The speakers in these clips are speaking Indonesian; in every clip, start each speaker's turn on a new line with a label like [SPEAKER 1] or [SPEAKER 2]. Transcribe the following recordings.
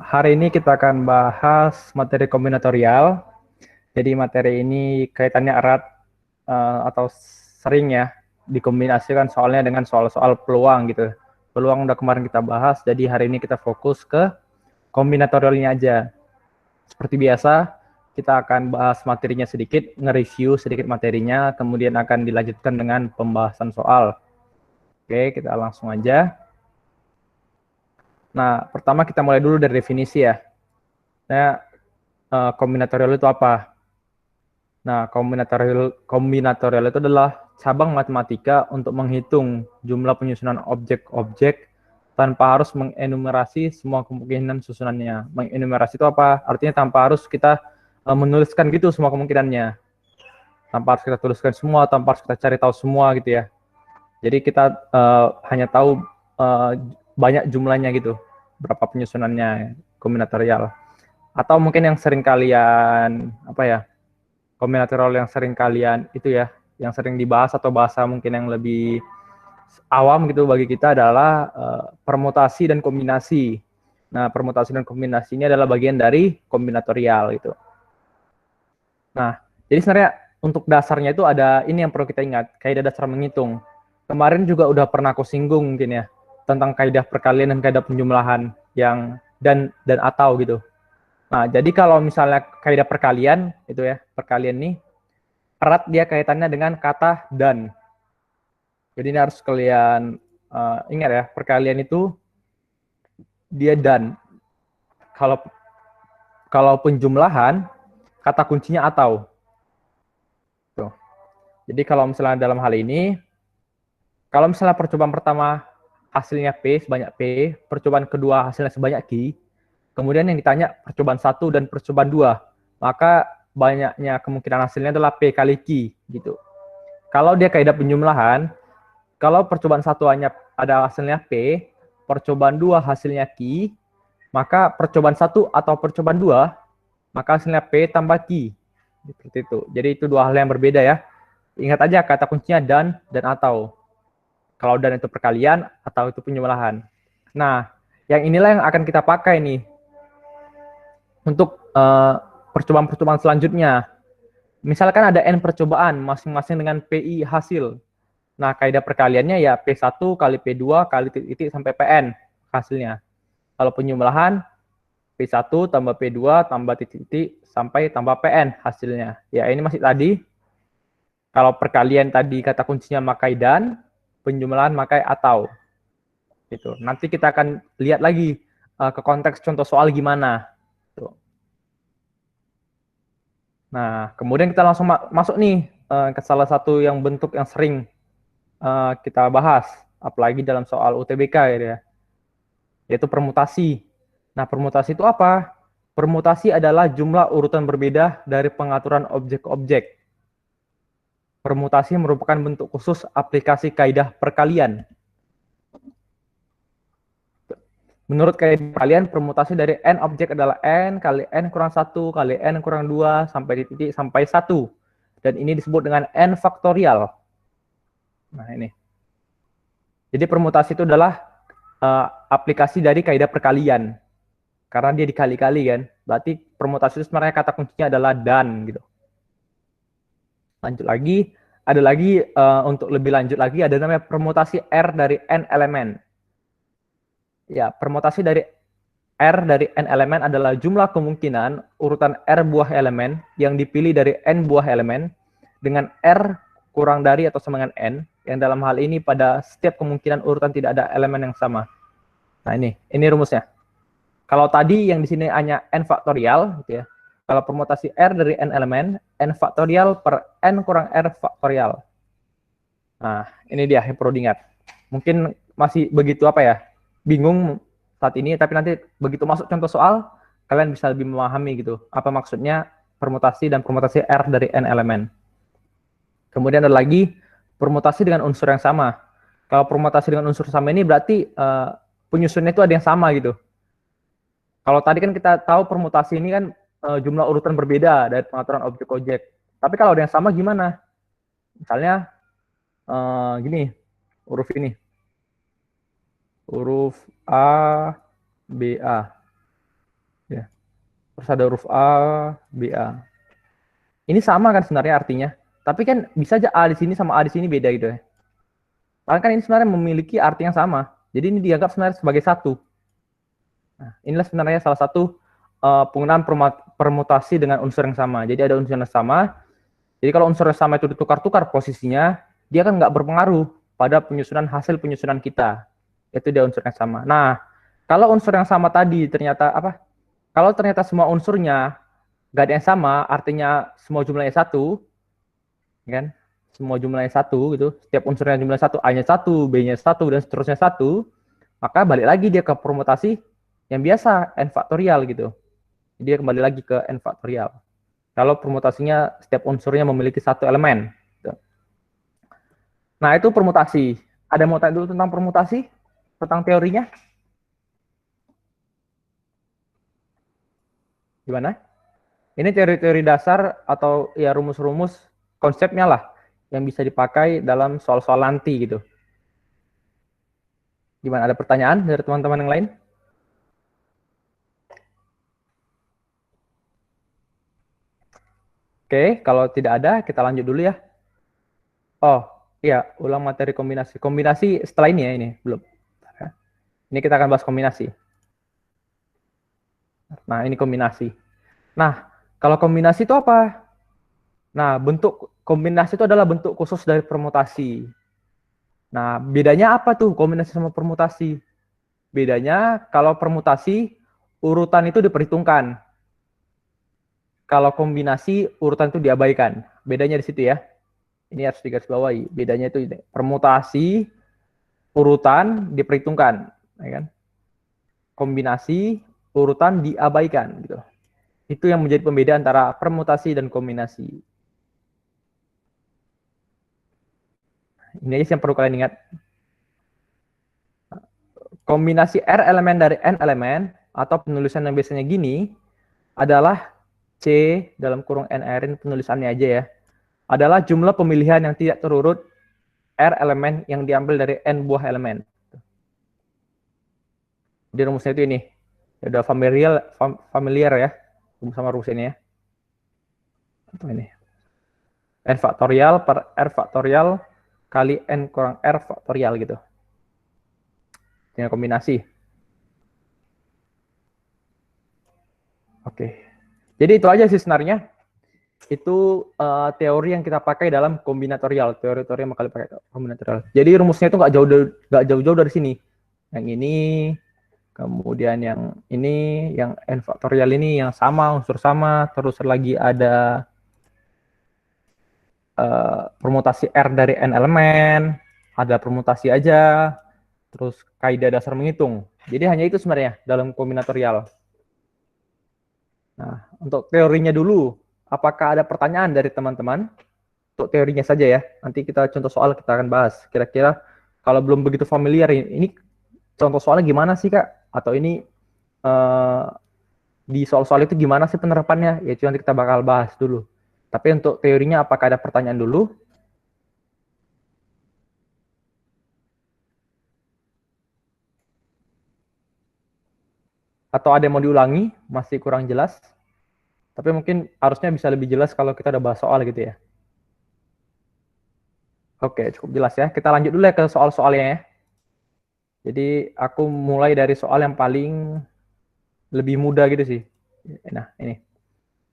[SPEAKER 1] Hari ini kita akan bahas materi kombinatorial. Jadi materi ini kaitannya erat atau sering ya dikombinasikan soalnya dengan soal-soal peluang gitu. Peluang udah kemarin kita bahas, jadi hari ini kita fokus ke kombinatorialnya aja. Seperti biasa, kita akan bahas materinya sedikit, nge-review sedikit materinya, kemudian akan dilanjutkan dengan pembahasan soal. Oke, kita langsung aja. Nah, pertama kita mulai dulu dari definisi ya. Nah, kombinatorial itu apa? Nah, kombinatorial itu adalah cabang matematika untuk menghitung jumlah penyusunan objek-objek tanpa harus mengenumerasi semua kemungkinan susunannya. Mengenumerasi itu apa? Artinya tanpa harus kita menuliskan gitu semua kemungkinannya. Tanpa harus kita tuliskan semua, tanpa harus kita cari tahu semua gitu ya. Jadi kita hanya tahu uh, banyak jumlahnya gitu, berapa penyusunannya kombinatorial. Atau mungkin yang sering kalian apa ya? Kombinatorial yang sering kalian itu ya, yang sering dibahas atau bahasa mungkin yang lebih awam gitu bagi kita adalah permutasi dan kombinasi. Nah, permutasi dan kombinasi ini adalah bagian dari kombinatorial gitu. Nah, jadi sebenarnya untuk dasarnya itu ada ini yang perlu kita ingat, kaidah dasar menghitung. Kemarin juga udah pernah aku singgung mungkin ya tentang kaidah perkalian dan kaidah penjumlahan yang dan atau gitu. Nah, jadi kalau misalnya kaidah perkalian itu ya, perkalian nih erat dia kaitannya dengan kata dan. Jadi ini harus kalian ingat ya, perkalian itu dia dan. Kalau kalau penjumlahan kata kuncinya atau. Tuh. Jadi kalau misalnya dalam hal ini, kalau misalnya percobaan pertama hasilnya P sebanyak P, percobaan kedua hasilnya sebanyak Q, kemudian yang ditanya percobaan 1 dan percobaan 2, maka banyaknya kemungkinan hasilnya adalah P kali Q gitu. Kalau dia kaidah penjumlahan, kalau percobaan 1 hanya ada hasilnya P, percobaan 2 hasilnya Q, maka percobaan 1 atau percobaan 2, maka hasilnya P tambah Q. Seperti itu. Jadi itu dua hal yang berbeda ya. Ingat aja kata kuncinya dan atau. Kalau dan itu perkalian, atau itu penjumlahan. Nah, yang inilah yang akan kita pakai nih untuk percobaan-percobaan selanjutnya. Misalkan ada N percobaan, masing-masing dengan PI hasil. Nah, kaidah perkaliannya ya P1 kali P2 kali titik sampai PN hasilnya. Kalau penjumlahan, P1 tambah P2 tambah titik sampai tambah PN hasilnya. Ya, ini masih tadi. Kalau perkalian tadi kata kuncinya makai dan, penjumlahan makai atau. Gitu. Nanti kita akan lihat lagi ke konteks contoh soal gimana. Tuh. Nah, kemudian kita langsung masuk nih ke salah satu yang bentuk yang sering kita bahas, apalagi dalam soal UTBK ya, yaitu permutasi. Nah, permutasi itu apa? Permutasi adalah jumlah urutan berbeda dari pengaturan objek-objek. Permutasi merupakan bentuk khusus aplikasi kaidah perkalian. Menurut kaidah perkalian, permutasi dari n objek adalah n kali n kurang 1 kali n kurang 2 sampai titik sampai 1. Dan ini disebut dengan n faktorial. Nah, ini. Jadi permutasi itu adalah aplikasi dari kaidah perkalian. Karena dia dikali-kali kan. Berarti permutasi itu sebenarnya kata kuncinya adalah dan gitu. Lanjut lagi, ada lagi untuk lebih lanjut lagi ada namanya permutasi R dari n elemen. Ya, permutasi dari R dari n elemen adalah jumlah kemungkinan urutan R buah elemen yang dipilih dari n buah elemen dengan R kurang dari atau sama dengan n, yang dalam hal ini pada setiap kemungkinan urutan tidak ada elemen yang sama. Nah, ini rumusnya. Kalau tadi yang di sini hanya n faktorial gitu ya. Kalau permutasi R dari n elemen, n faktorial per n kurang R faktorial. Nah, ini dia yang perlu diingat. Mungkin masih begitu apa ya, bingung saat ini, tapi nanti begitu masuk contoh soal, kalian bisa lebih memahami gitu, apa maksudnya permutasi dan permutasi R dari n elemen. Kemudian ada lagi permutasi dengan unsur yang sama. Kalau permutasi dengan unsur sama ini berarti penyusunnya itu ada yang sama gitu. Kalau tadi kan kita tahu permutasi ini kan jumlah urutan berbeda dari pengaturan objek-objek. Tapi kalau ada yang sama gimana? Misalnya gini, huruf ini. Huruf A, B, A. terus ada huruf A, B, A. Ini sama kan sebenarnya artinya. Tapi kan bisa aja A di sini sama A di sini beda gitu ya. Karena kan ini sebenarnya memiliki arti yang sama. Jadi ini dianggap sebenarnya sebagai satu. Nah, inilah sebenarnya salah satu penggunaan permutasi dengan unsur yang sama. Jadi ada unsur yang sama. Jadi kalau unsur yang sama itu ditukar-tukar posisinya, dia kan nggak berpengaruh pada penyusunan hasil penyusunan kita. Itu dia unsur yang sama. Nah, kalau unsur yang sama tadi ternyata apa? Kalau ternyata semua unsurnya nggak ada yang sama, artinya semua jumlahnya satu, kan? Semua jumlahnya satu gitu. Setiap unsurnya jumlah satu, A-nya satu, B-nya satu, dan seterusnya satu, maka balik lagi dia ke permutasi yang biasa, n faktorial gitu. Dia kembali lagi ke n faktorial. Kalau permutasinya setiap unsurnya memiliki satu elemen. Gitu. Nah, itu permutasi. Ada mau tanya dulu tentang permutasi? Tentang teorinya? Gimana? Ini teori-teori dasar atau ya rumus-rumus konsepnya lah yang bisa dipakai dalam soal-soal nanti gitu. Gimana? Ada pertanyaan dari teman-teman yang lain? Oke, kalau tidak ada, kita lanjut dulu ya. Oh, iya, ulang materi kombinasi. Kombinasi setelah ini ya, ini belum. Ini kita akan bahas kombinasi. Nah, ini kombinasi. Nah, kalau kombinasi itu apa? Nah, bentuk kombinasi itu adalah bentuk khusus dari permutasi. Nah, bedanya apa tuh kombinasi sama permutasi? Bedanya kalau permutasi, urutan itu diperhitungkan. Kalau kombinasi, urutan itu diabaikan. Bedanya di situ ya. Ini harus digarisbawahi. Bedanya itu ini. Permutasi, urutan diperhitungkan. Ya kan? Kombinasi, urutan diabaikan. Gitu. Itu yang menjadi pembeda antara permutasi dan kombinasi. Ini aja yang perlu kalian ingat. Kombinasi R elemen dari N elemen, atau penulisan yang biasanya gini, adalah C dalam kurung NR, ini penulisannya aja ya, adalah jumlah pemilihan yang tidak terurut R elemen yang diambil dari N buah elemen. Jadi rumusnya itu ini. Udah familiar ya, sama rumus ini ya. Atau ini. N faktorial per R faktorial kali N kurang R faktorial gitu. Dengan kombinasi. Oke. Jadi itu aja sih sebenarnya. Itu teori yang kita pakai dalam kombinatorial. Teori-teori yang bakal pakai kombinatorial. Jadi rumusnya itu nggak jauh-jauh dari sini. Yang ini, kemudian yang ini, yang N faktorial ini yang sama, unsur sama, terus lagi ada permutasi R dari N elemen, ada permutasi aja, terus kaidah dasar menghitung. Jadi hanya itu sebenarnya dalam kombinatorial. Nah, untuk teorinya dulu, apakah ada pertanyaan dari teman-teman? Untuk teorinya saja ya. Nanti kita contoh soal kita akan bahas. Kira-kira kalau belum begitu familiar, ini contoh soalnya gimana sih Kak? Atau ini di soal-soal itu gimana sih penerapannya? Ya itu nanti kita bakal bahas dulu. Tapi untuk teorinya apakah ada pertanyaan dulu? Atau ada yang mau diulangi? Masih kurang jelas? Tapi mungkin harusnya bisa lebih jelas kalau kita udah bahas soal gitu ya. Oke, cukup jelas ya. Kita lanjut dulu ya ke soal-soalnya ya. Jadi aku mulai dari soal yang paling lebih mudah gitu sih. Nah, ini.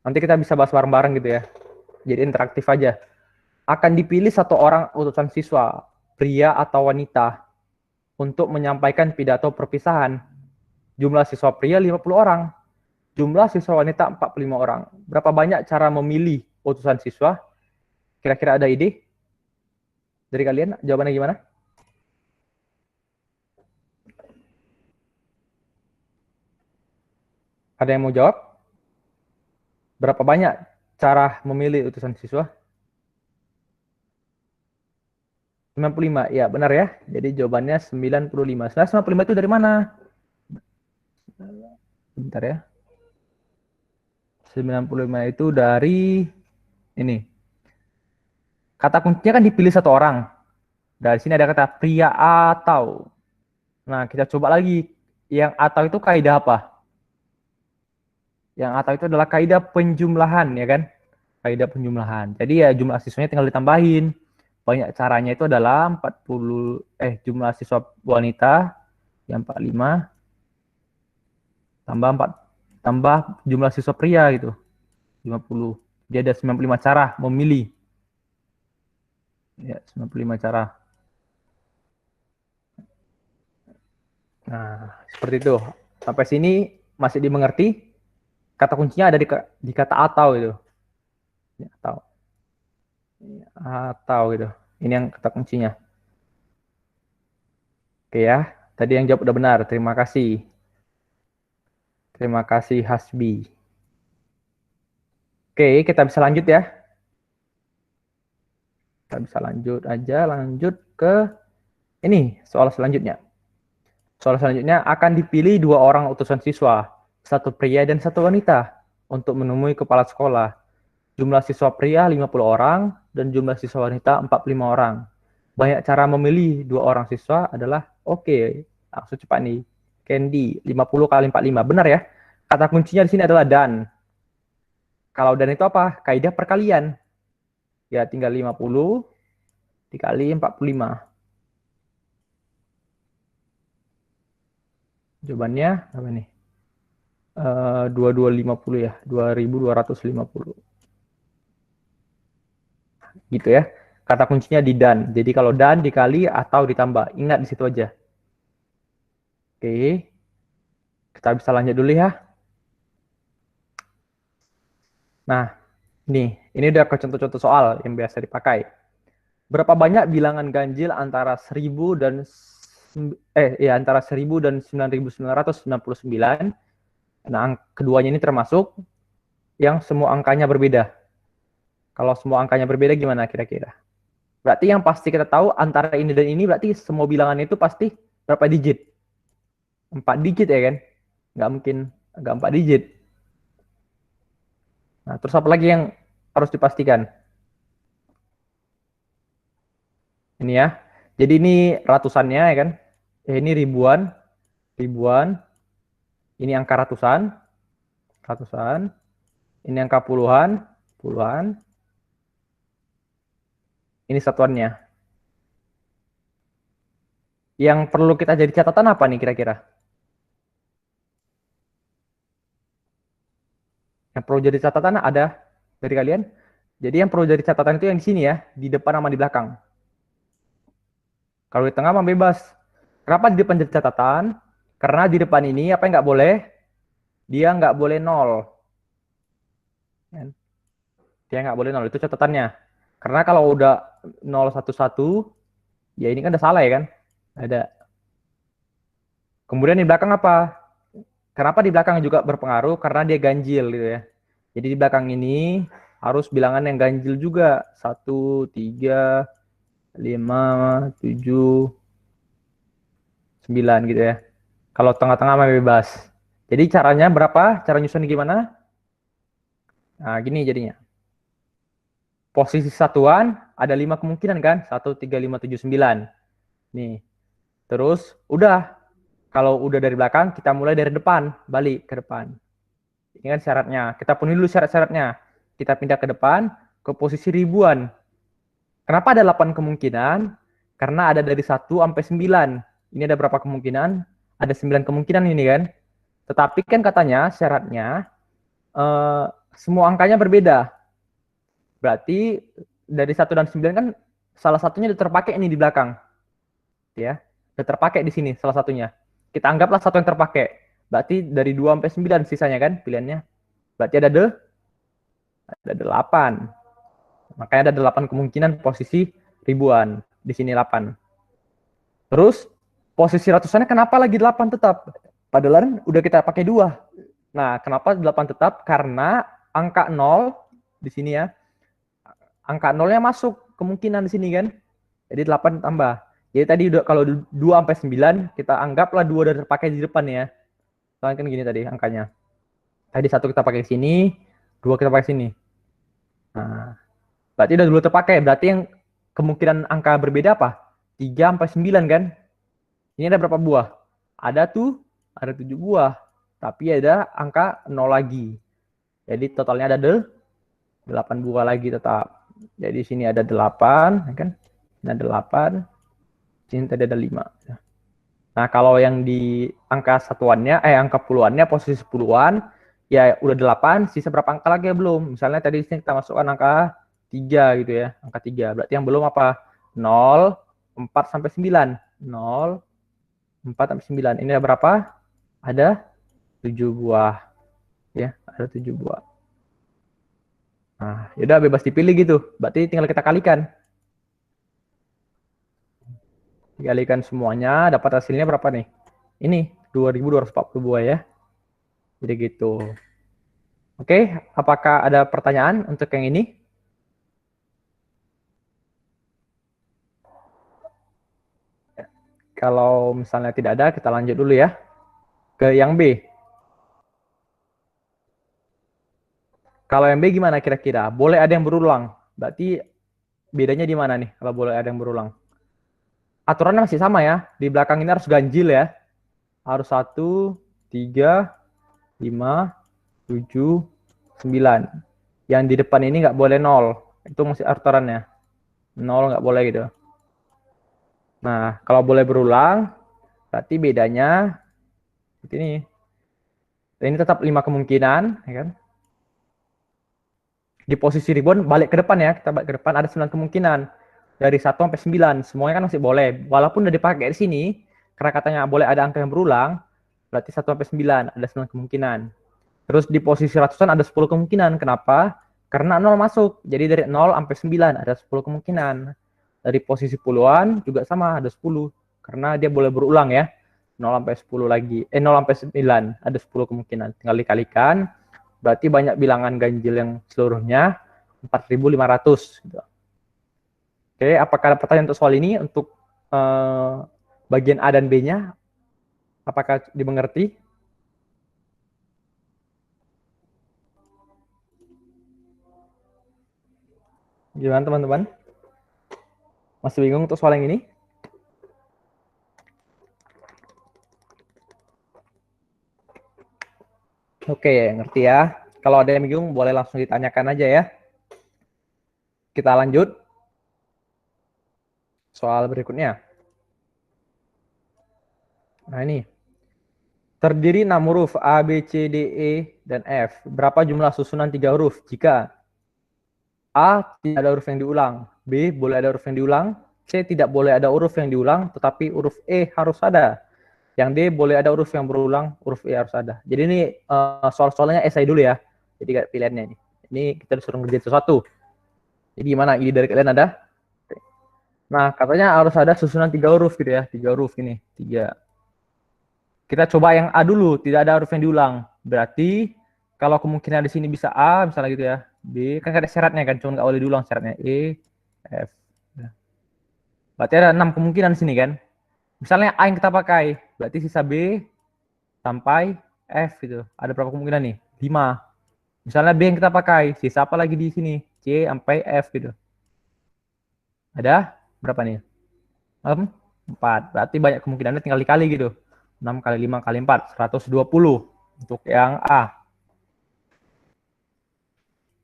[SPEAKER 1] Nanti kita bisa bahas bareng-bareng gitu ya. Jadi interaktif aja. Akan dipilih satu orang utusan siswa, pria atau wanita, untuk menyampaikan pidato perpisahan. Jumlah siswa pria 50 orang. Jumlah siswa wanita 45 orang. Berapa banyak cara memilih utusan siswa? Kira-kira ada ide dari kalian? Jawabannya gimana? Ada yang mau jawab? Berapa banyak cara memilih utusan siswa? 95. Ya, benar ya. Jadi jawabannya 95. Sebenarnya 95 itu dari mana? Bentar ya. 95 itu dari ini. Kata kuncinya kan dipilih satu orang. Dari sini ada kata pria atau. Nah, kita coba lagi. Yang atau itu kaidah apa? Yang atau itu adalah kaidah penjumlahan, ya kan? Kaidah penjumlahan. Jadi ya jumlah siswanya tinggal ditambahin. Banyak caranya itu adalah jumlah siswa wanita yang 45 tambah 4 tambah jumlah siswa pria gitu. 50. Jadi ada 95 cara memilih. Ya, 95 cara. Nah, seperti itu. Sampai sini masih dimengerti? Kata kuncinya ada di kata atau itu. Ya, atau gitu. Ini yang kata kuncinya. Oke ya. Tadi yang jawab udah benar. Terima kasih. Terima kasih Hasbi. Oke, kita bisa lanjut ya. Kita bisa lanjut aja, lanjut ke ini soal selanjutnya. Soal selanjutnya akan dipilih 2 orang utusan siswa, 1 pria dan 1 wanita untuk menemui kepala sekolah. Jumlah siswa pria 50 orang dan jumlah siswa wanita 45 orang. Banyak cara memilih 2 orang siswa adalah oke. Langsung cepat nih. Candy 50 kali 45. Benar ya? Kata kuncinya di sini adalah dan. Kalau dan itu apa? Kaidah perkalian. Ya tinggal 50 dikali 45. Jawabannya apa nih? 2250 ya, 2250. Gitu ya. Kata kuncinya di dan. Jadi kalau dan dikali atau ditambah, ingat di situ aja. Oke. Kita bisa lanjut dulu ya. Nah, ini udah ke contoh-contoh soal yang biasa dipakai. Berapa banyak bilangan ganjil antara 1000 dan antara 1000 dan 9999? Nah, keduanya ini termasuk yang semua angkanya berbeda. Kalau semua angkanya berbeda gimana kira-kira? Berarti yang pasti kita tahu antara ini dan ini berarti semua bilangan itu pasti berapa digit? 4 digit ya kan? Nggak mungkin nggak 4 digit. Nah, terus apa lagi yang harus dipastikan? Ini ya. Jadi ini ratusannya ya kan? Ini ribuan. Ini angka ratusan. Ini angka puluhan. Ini satuannya. Yang perlu kita jadi catatan apa nih kira-kira? Yang perlu jadi catatan ada dari kalian? Jadi yang perlu jadi catatan itu yang di sini ya, di depan sama di belakang. Kalau di tengah mah bebas. Kenapa di depan jadi catatan? Karena di depan ini apa yang nggak boleh? Dia nggak boleh nol. Dia nggak boleh nol, itu catatannya. Karena kalau udah 011, ya ini kan udah salah ya kan? Ada. Kemudian di belakang apa? Kenapa di belakang juga berpengaruh? Karena dia ganjil gitu ya. Jadi di belakang ini harus bilangan yang ganjil juga. 1, 3, 5, 7, 9 gitu ya. Kalau tengah-tengah mah bebas. Jadi caranya berapa? Cara nyusun gimana? Nah, gini jadinya. Posisi satuan ada 5 kemungkinan kan? 1, 3, 5, 7, 9. Nih. Terus udah. Kalau udah dari belakang, kita mulai dari depan. Balik ke depan. Ini kan syaratnya. Kita penuhi dulu syarat-syaratnya. Kita pindah ke depan, ke posisi ribuan. Kenapa ada 8 kemungkinan? Karena ada dari 1 sampai 9. Ini ada berapa kemungkinan? Ada 9 kemungkinan ini kan. Tetapi kan katanya syaratnya semua angkanya berbeda. Berarti dari 1 dan 9 kan salah satunya udah terpakai ini di belakang. Ya, udah terpakai di sini salah satunya. Kita anggaplah satu yang terpakai. Berarti dari 2 sampai 9 sisanya kan pilihannya. Berarti ada 8. Makanya ada 8 kemungkinan posisi ribuan. Di sini 8. Terus posisi ratusannya kenapa lagi 8 tetap? Padahal udah kita pakai 2. Nah, kenapa 8 tetap? Karena angka 0 di sini ya. Angka 0-nya masuk kemungkinan di sini kan. Jadi 8 tambah. Jadi tadi kalau 2 sampai 9 kita anggaplah 2 udah terpakai di depan ya. Soalnya kan gini tadi angkanya. Tadi 1 kita pakai di sini, 2 kita pakai sini. Nah, berarti udah dulu terpakai. Berarti yang kemungkinan angka berbeda apa? 3 sampai 9 kan? Ini ada berapa buah? Ada 7 buah. Tapi ada angka 0 lagi. Jadi totalnya ada 8 buah lagi tetap. Jadi sini ada 8, ya kan? Ini ada 8, sini tadi ada 5. Nah, kalau yang di angka satuannya, angka puluhannya, posisi puluhan, ya udah 8, sisa berapa angka lagi ya belum? Misalnya tadi sini kita masukkan angka 3 gitu ya, angka 3. Berarti yang belum apa? 0, 4 sampai 9. 0, 4 sampai 9. Ini ada berapa? Ada 7 buah. Ya, ada 7 buah. Nah, yaudah bebas dipilih gitu. Berarti tinggal kita kalikan. Dikalikan semuanya, dapat hasilnya berapa nih? Ini 2.240 buah ya. Jadi gitu. Oke, apakah ada pertanyaan untuk yang ini? Kalau misalnya tidak ada, kita lanjut dulu ya ke yang B. Kalau yang B gimana kira-kira? Boleh ada yang berulang. Berarti bedanya di mana nih kalau boleh ada yang berulang? Aturannya masih sama ya. Di belakang ini harus ganjil ya. Harus 1, 3, 5, 7, 9. Yang di depan ini nggak boleh 0. Itu masih aturannya. 0 nggak boleh gitu. Nah, kalau boleh berulang, berarti bedanya seperti ini. Ini tetap 5 kemungkinan, ya kan? Di posisi ribbon balik ke depan ya, kita balik ke depan ada 9 kemungkinan. Dari 1 sampai 9, semuanya kan masih boleh. Walaupun udah dipakai di sini, karena katanya boleh ada angka yang berulang, berarti 1 sampai 9, ada 9 kemungkinan. Terus di posisi ratusan ada 10 kemungkinan. Kenapa? Karena 0 masuk. Jadi dari 0 sampai 9 ada 10 kemungkinan. Dari posisi puluhan juga sama, ada 10. Karena dia boleh berulang ya. 0 sampai 10 lagi. 0 sampai 9 ada 10 kemungkinan. Tinggal dikalikan. Berarti banyak bilangan ganjil yang seluruhnya 4.500. Gitu. Oke, apakah ada pertanyaan untuk soal ini? Untuk bagian A dan B-nya, apakah dimengerti? Gimana teman-teman? Masih bingung untuk soal yang ini? Oke, ngerti ya. Kalau ada yang bingung, boleh langsung ditanyakan aja ya. Kita lanjut. Soal berikutnya. Nah ini. Terdiri 6 huruf A, B, C, D, E, dan F. Berapa jumlah susunan 3 huruf? Jika A, tidak ada huruf yang diulang. B, boleh ada huruf yang diulang. C, tidak boleh ada huruf yang diulang, tetapi huruf E harus ada. Yang D, boleh ada huruf yang berulang, huruf E harus ada. Jadi ini soal-soalnya esai dulu ya. Jadi gak pilihannya ini. Ini kita disuruh ngerjain sesuatu. Jadi gimana? Ide dari kalian ada? Nah, katanya harus ada susunan 3 huruf gitu ya. 3 huruf ini. 3. Kita coba yang A dulu, tidak ada huruf yang diulang. Berarti kalau kemungkinan di sini bisa A, misalnya gitu ya. B, kan ada syaratnya kan, cuma nggak boleh diulang syaratnya. E, F. Berarti ada 6 kemungkinan di sini kan. Misalnya A yang kita pakai, berarti sisa B sampai F gitu. Ada berapa kemungkinan nih? 5. Misalnya B yang kita pakai, sisa apa lagi di sini? C sampai F gitu. Ada berapa nih? 4. Berarti banyak kemungkinannya tinggal dikali gitu. 6 kali 5 kali 4, 120 untuk yang A.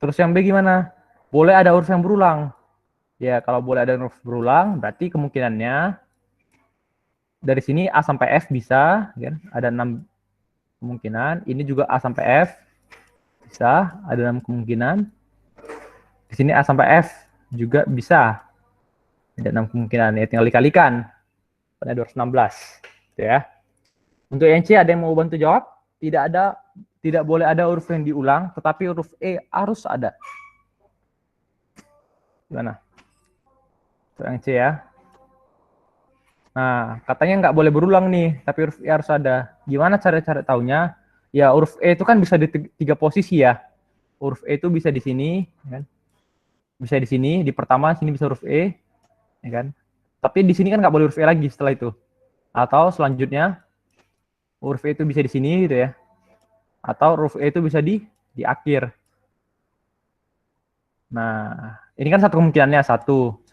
[SPEAKER 1] Terus yang B gimana? Boleh ada huruf yang berulang. Ya, kalau boleh ada huruf berulang, berarti kemungkinannya dari sini A sampai F bisa, kan? Ada 6 kemungkinan. Ini juga A sampai F bisa, ada 6 kemungkinan. Di sini A sampai F juga bisa. Ada 6 kemungkinan. Ya, tinggal dikalikan. Pada 216. Gitu ya. Untuk yang C, ada yang mau bantu jawab? Tidak boleh ada huruf yang diulang, tetapi huruf E harus ada. Gimana? Untuk yang C ya. Nah, katanya nggak boleh berulang nih, tapi huruf E harus ada. Gimana cara-cara taunya? Ya, huruf E itu kan bisa di 3 posisi ya. Huruf E itu bisa di sini, ya kan? Bisa di sini, di pertama sini bisa huruf E, ya kan? Tapi di sini kan nggak boleh huruf E lagi setelah itu. Atau selanjutnya huruf E itu bisa di sini gitu ya. Atau huruf E itu bisa di akhir. Nah, ini kan satu kemungkinannya satu.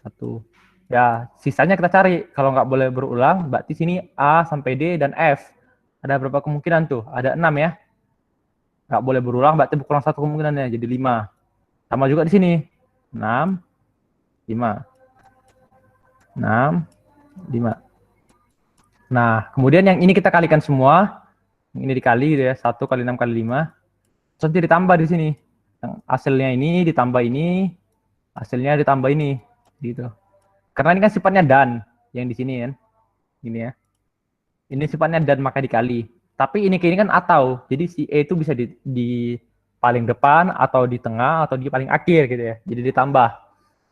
[SPEAKER 1] Ya, sisanya kita cari. Kalau nggak boleh berulang, berarti sini A sampai D dan F. Ada berapa kemungkinan tuh? Ada 6 ya. Nggak boleh berulang, berarti berkurang satu kemungkinannya, jadi 5. Sama juga di sini. 6, 5. 6, 5. Nah, kemudian yang ini kita kalikan semua. Yang ini dikali gitu ya. 1 kali 6 kali 5. Terus nanti ditambah di sini. Yang hasilnya ini ditambah ini. Hasilnya ditambah ini. Gitu. Karena ini kan sifatnya dan. Yang di sini kan. Ini ya. Ini sifatnya dan maka dikali. Tapi ini kan atau. Jadi si E itu bisa di paling depan atau di tengah atau di paling akhir gitu ya. Jadi ditambah.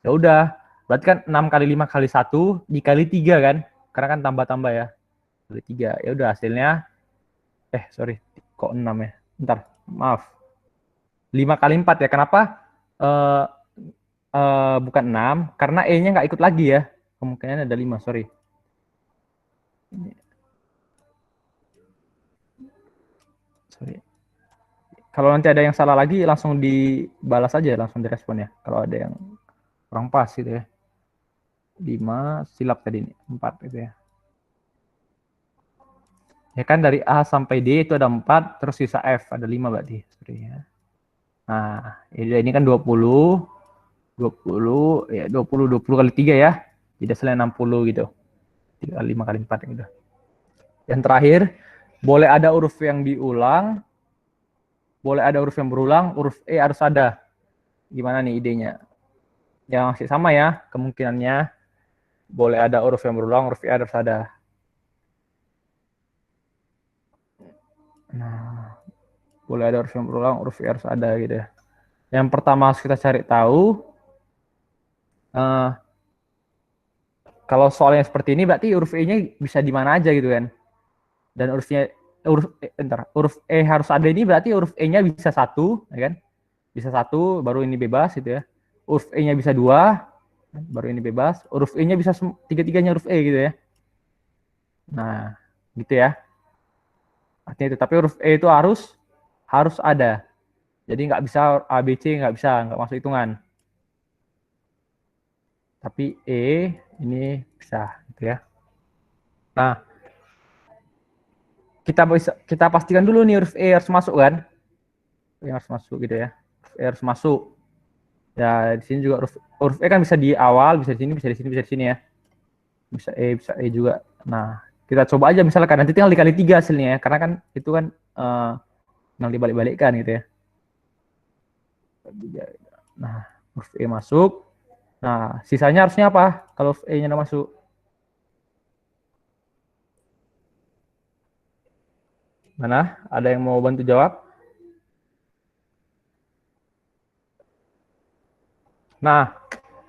[SPEAKER 1] Ya udah. Berarti kan 6 kali 5 kali 1 dikali 3 kan. Karena kan tambah-tambah ya. Kali 3. Ya udah hasilnya sorry. Kok 6 ya? Bentar. Maaf. 5 kali 4 ya. Kenapa? Eh bukan 6 karena E-nya nggak ikut lagi ya. Kemungkinan ada 5, sorry. Sorry. Kalau nanti ada yang salah lagi, langsung dibalas aja, langsung direspon ya. Kalau ada yang kurang pas gitu ya. 5, silap tadi ini, 4 gitu ya. Ya kan dari A sampai D itu ada 4, terus sisa F, ada 5 berarti. Sorry ya. Nah, ini kan 20, 20, ya 20 kali 3 ya. Jadi hasilnya 60 gitu. 3 kali 5 kali 4 gitu. Yang terakhir, boleh ada huruf yang diulang, boleh ada huruf yang berulang, huruf E harus ada. Gimana nih idenya? Yang masih sama ya, kemungkinannya boleh ada huruf yang berulang, huruf E harus ada. Nah, boleh ada huruf yang berulang, huruf E harus ada gitu ya. Yang pertama harus kita cari tahu, kalau soalnya seperti ini berarti huruf E-nya bisa di mana aja gitu kan. Dan huruf E harus ada ini berarti huruf E-nya bisa 1, ya kan? Bisa 1, baru ini bebas gitu ya. Huruf E-nya bisa 2, baru ini bebas. Huruf E-nya bisa tiga-tiganya huruf E gitu ya. Nah, gitu ya. Artinya itu. Tapi huruf E itu harus ada. Jadi nggak bisa A, B, C, nggak bisa, nggak masuk hitungan. Tapi E ini bisa, gitu ya. Nah, kita pastikan dulu nih huruf E harus masuk kan? Yang harus masuk gitu ya. Huruf E harus masuk. Ya di sini juga huruf E kan bisa di awal, bisa di sini, bisa di sini, bisa di sini ya. Bisa E juga. Nah, kita coba aja misalkan nanti tinggal dikali 3 hasilnya ya, karena kan itu kan tinggal dibalik-balikkan gitu ya. Nah, huruf E masuk. Nah, sisanya harusnya apa? Kalau E-nya udah masuk. Mana? Ada yang mau bantu jawab? Nah,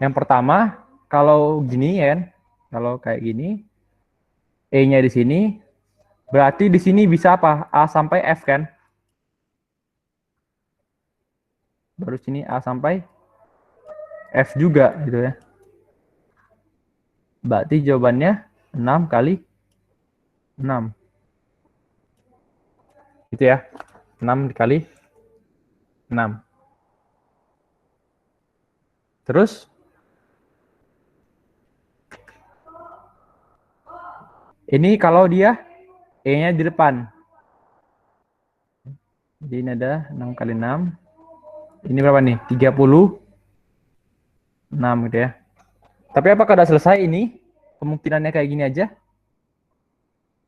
[SPEAKER 1] yang pertama, kalau gini ya kan, kalau kayak gini, E-nya di sini, berarti di sini bisa apa? A sampai F kan? Baru sini A sampai F juga gitu ya. Berarti jawabannya 6 kali 6. Gitu ya. 6 dikali 6. Terus ini kalau dia E-nya di depan. Jadi ini ada 6 kali 6. Ini berapa nih? 36 gitu ya. Tapi apakah udah selesai ini? Kemungkinannya kayak gini aja?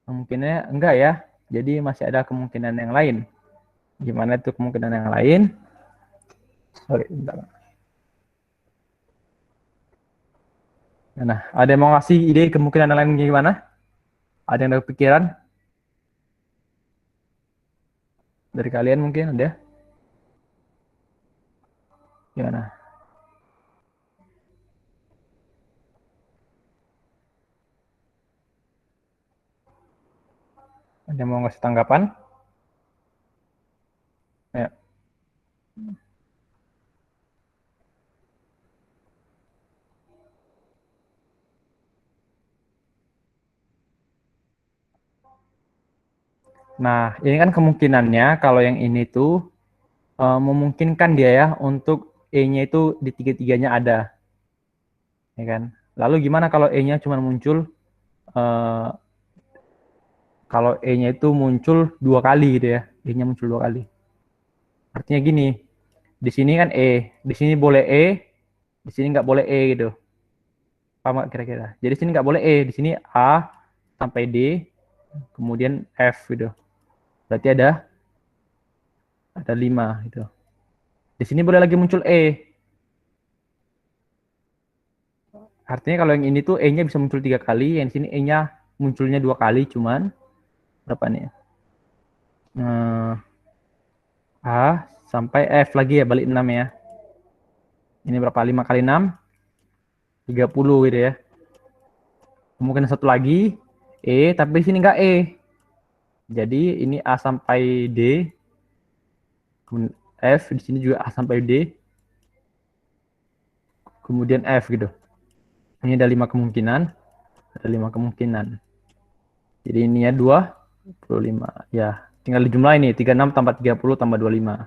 [SPEAKER 1] Kemungkinannya enggak ya. Jadi masih ada kemungkinan yang lain. Gimana itu kemungkinan yang lain? Sorry, bentar. Nah, ada yang mau ngasih ide kemungkinan yang lain gimana? Ada yang ada pikiran? Dari kalian mungkin ada? Gimana? Ada yang mau ngasih tanggapan? Ya. Nah, ini kan kemungkinannya kalau yang ini tuh memungkinkan dia ya untuk E-nya itu di tiga-tiganya ada. Ya kan? Lalu gimana kalau E-nya cuma muncul kalau E-nya itu muncul 2 kali gitu ya. E-nya muncul 2 kali. Artinya gini, di sini kan E, di sini boleh E, di sini nggak boleh E gitu. Paham nggak kira-kira? Jadi di sini nggak boleh E, di sini A sampai D, kemudian F gitu. Berarti ada 5 gitu. Di sini boleh lagi muncul E. Artinya kalau yang ini tuh E-nya bisa muncul 3 kali, yang di sini E-nya munculnya 2 kali cuman berapa nih? A sampai F lagi ya, balik 6 ya. Ini berapa? 5 kali 6? 30 gitu ya. Kemungkinan satu lagi E, tapi di sini nggak E. Jadi ini A sampai D, kemudian F, di sini juga A sampai D, kemudian F gitu. Ini ada 5 kemungkinan, ada 5 kemungkinan. Jadi ini ya 25. Ya, tinggal dijumlah ini, 36 tambah 30 tambah 25.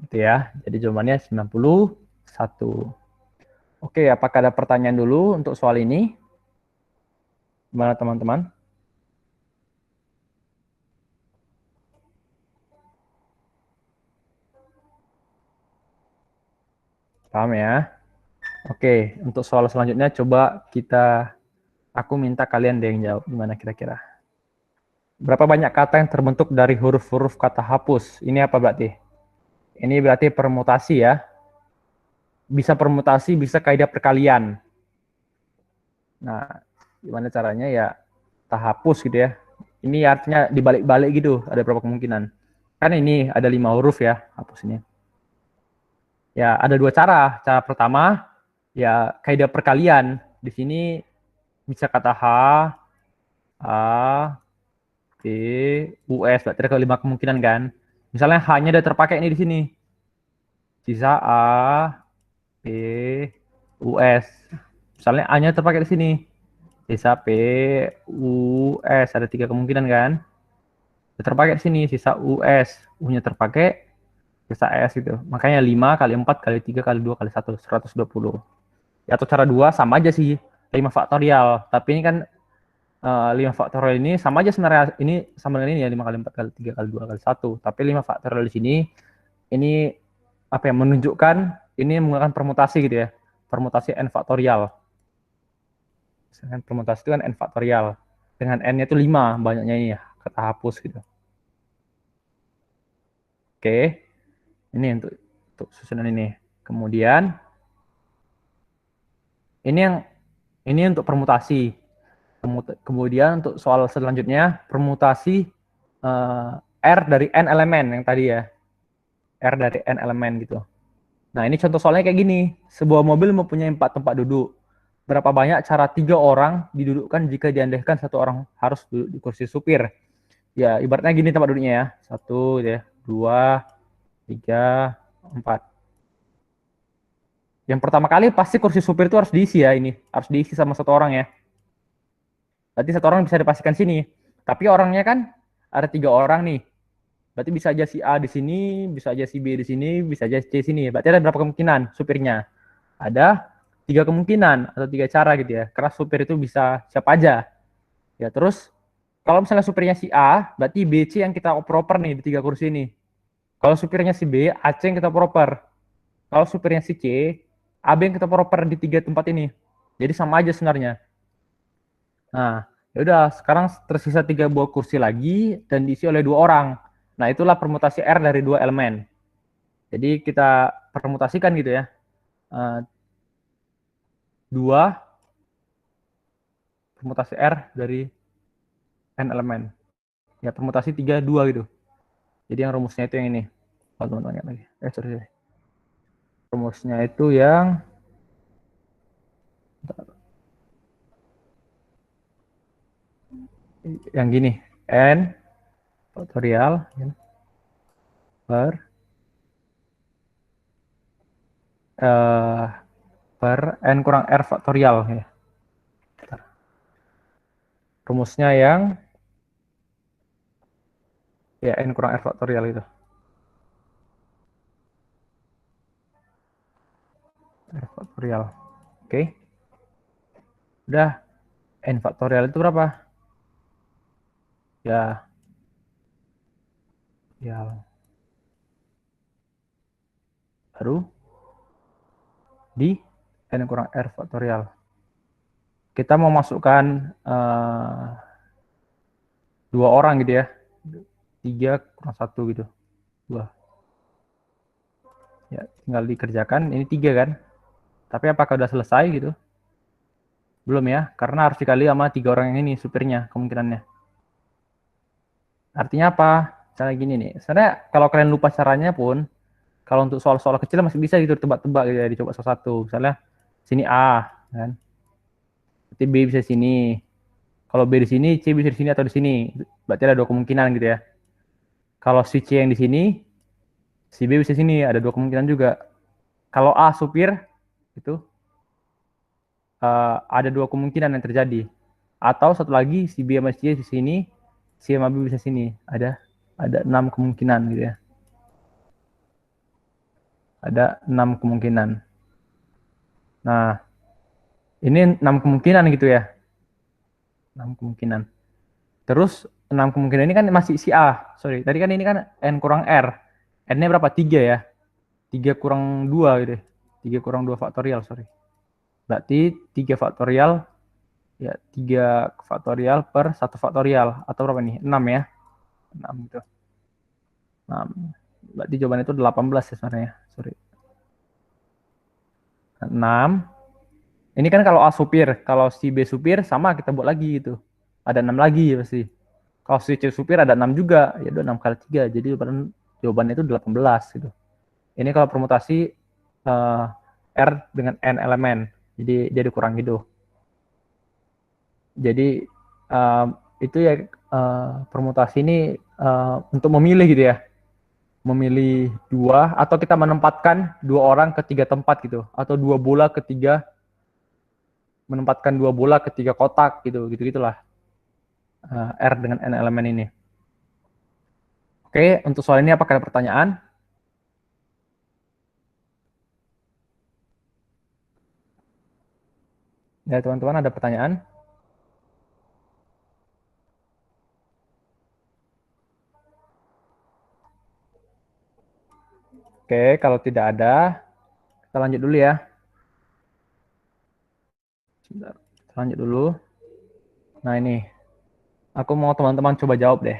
[SPEAKER 1] Gitu ya. Jadi jawabannya 91. Oke, apakah ada pertanyaan dulu untuk soal ini? Gimana teman-teman? Paham ya? Oke, untuk soal selanjutnya coba aku minta kalian deh yang jawab. Gimana kira-kira? Berapa banyak kata yang terbentuk dari huruf-huruf kata hapus? Ini apa berarti? Ini berarti permutasi ya. Bisa permutasi, bisa kaidah perkalian. Nah, gimana caranya ya? Tak hapus gitu ya. Ini artinya dibalik-balik gitu. Ada berapa kemungkinan? Kan ini ada 5 huruf ya, hapus ini. Ya, ada 2 cara. Cara pertama, ya kaidah perkalian. Di sini bisa kata H, A, B, US. Berarti ada 5 kemungkinan kan. Misalnya H-nya udah terpakai ini di sini. Sisa A, B, US. Misalnya A-nya terpakai di sini. Sisa P, US. Ada 3 kemungkinan kan. Udah terpakai di sini. Sisa US. U-nya terpakai. Sisa S gitu. Makanya 5 kali 4 kali 3 kali 2 kali 1. 120. Ya, atau cara 2 sama aja sih. 5 faktorial. Tapi ini kan 5 faktorial ini sama aja sebenarnya. Ini sama dengan ini ya. 5 kali 4 kali 3 kali 2 kali 1. Tapi 5 faktorial di sini. Ini apa ya, menunjukkan ini menggunakan permutasi gitu ya, permutasi n faktorial. Misalkan permutasi itu kan n faktorial, dengan n-nya itu 5 banyaknya ini ya, kata hapus gitu. Oke, ini untuk susunan ini. Kemudian ini untuk permutasi. Kemudian untuk soal selanjutnya, permutasi R dari n elemen yang tadi ya, R dari n elemen gitu. Nah, ini contoh soalnya kayak gini. Sebuah mobil mempunyai 4 tempat duduk. Berapa banyak cara 3 orang didudukkan jika diandaikan 1 orang harus duduk di kursi supir? Ya, ibaratnya gini tempat duduknya ya. 1, ya, 2, 3, 4. Yang pertama kali pasti kursi supir itu harus diisi ya ini. Harus diisi sama 1 orang ya. Berarti 1 orang bisa dipastikan sini. Tapi orangnya kan ada 3 orang nih. Berarti bisa aja si A di sini, bisa aja si B di sini, bisa aja C di sini. Berarti ada berapa kemungkinan supirnya? Ada 3 kemungkinan atau 3 cara gitu ya. Karena supir itu bisa siapa aja. Ya, terus kalau misalnya supirnya si A, berarti B, C yang kita oper nih di 3 kursi ini. Kalau supirnya si B, A, C yang kita oper. Kalau supirnya si C, A, B yang kita oper di 3 tempat ini. Jadi sama aja sebenarnya. Nah, ya udah sekarang tersisa 3 buah kursi lagi dan diisi oleh 2 orang. Nah, itulah permutasi R dari 2 elemen. Jadi kita permutasikan gitu ya. 2 permutasi R dari n elemen. Ya, permutasi 3, 2 gitu. Jadi yang rumusnya itu yang ini. Oh, teman-teman lihat lagi. Sorry. Rumusnya itu yang gini. N faktorial per eh, per N kurang R faktorial ya. Rumusnya yang ya N kurang R faktorial itu. R faktorial. Oke. Udah. N faktorial itu berapa? Ya. Ya. baru di n kurang r faktorial. Kita mau masukkan 2 orang gitu ya. 3 kurang 1 gitu. 2. Ya, tinggal dikerjakan. Ini 3 kan. Tapi apakah udah selesai gitu? Belum ya, karena harus dikali sama 3 orang yang ini supirnya kemungkinannya. Artinya apa? Misalnya gini nih. Sebenarnya kalau kalian lupa caranya pun, kalau untuk soal-soal kecil masih bisa gitu tebak-tebak gitu ya, dicoba salah satu. Misalnya sini A kan. Berarti B bisa sini. Kalau B di sini, C bisa di sini atau di sini. Berarti ada 2 kemungkinan gitu ya. Kalau si C yang di sini, si B bisa sini, ada 2 kemungkinan juga. Kalau A supir, itu ada 2 kemungkinan yang terjadi. Atau satu lagi, si B sama C di sini, C sama B bisa sini. Ada 6 kemungkinan gitu ya. Ada 6 kemungkinan. Nah, ini 6 kemungkinan gitu ya. 6 kemungkinan. Terus 6 kemungkinan ini kan masih si A. Sorry, tadi kan ini kan N kurang R. N-nya berapa? 3 ya. 3 kurang 2 gitu. 3 kurang 2 faktorial, sorry. Berarti 3 faktorial, ya 3 faktorial per 1 faktorial. Atau berapa nih? 6 ya. 6 gitu. 6. Berarti jawaban itu 18 ya sebenarnya. Sorry. 6. Ini kan kalau A supir. Kalau si B supir sama kita buat lagi gitu. Ada 6 lagi pasti. Kalau si C supir ada 6 juga. Ya udah 6 kali 3. Jadi jawabannya itu 18 gitu. Ini kalau permutasi R dengan N elemen. Jadi dia dikurang gitu. Jadi itu ya permutasi ini untuk memilih gitu ya. Memilih 2 atau kita menempatkan 2 orang ke 3 tempat gitu. Atau 2 bola ke 3, menempatkan 2 bola ke 3 kotak gitu. Gitu-gitulah. R dengan N elemen ini. Oke, untuk soal ini apakah ada pertanyaan? Ya, teman-teman ada pertanyaan? Oke, kalau tidak ada, kita lanjut dulu ya. Sebentar, kita lanjut dulu. Nah ini, aku mau teman-teman coba jawab deh.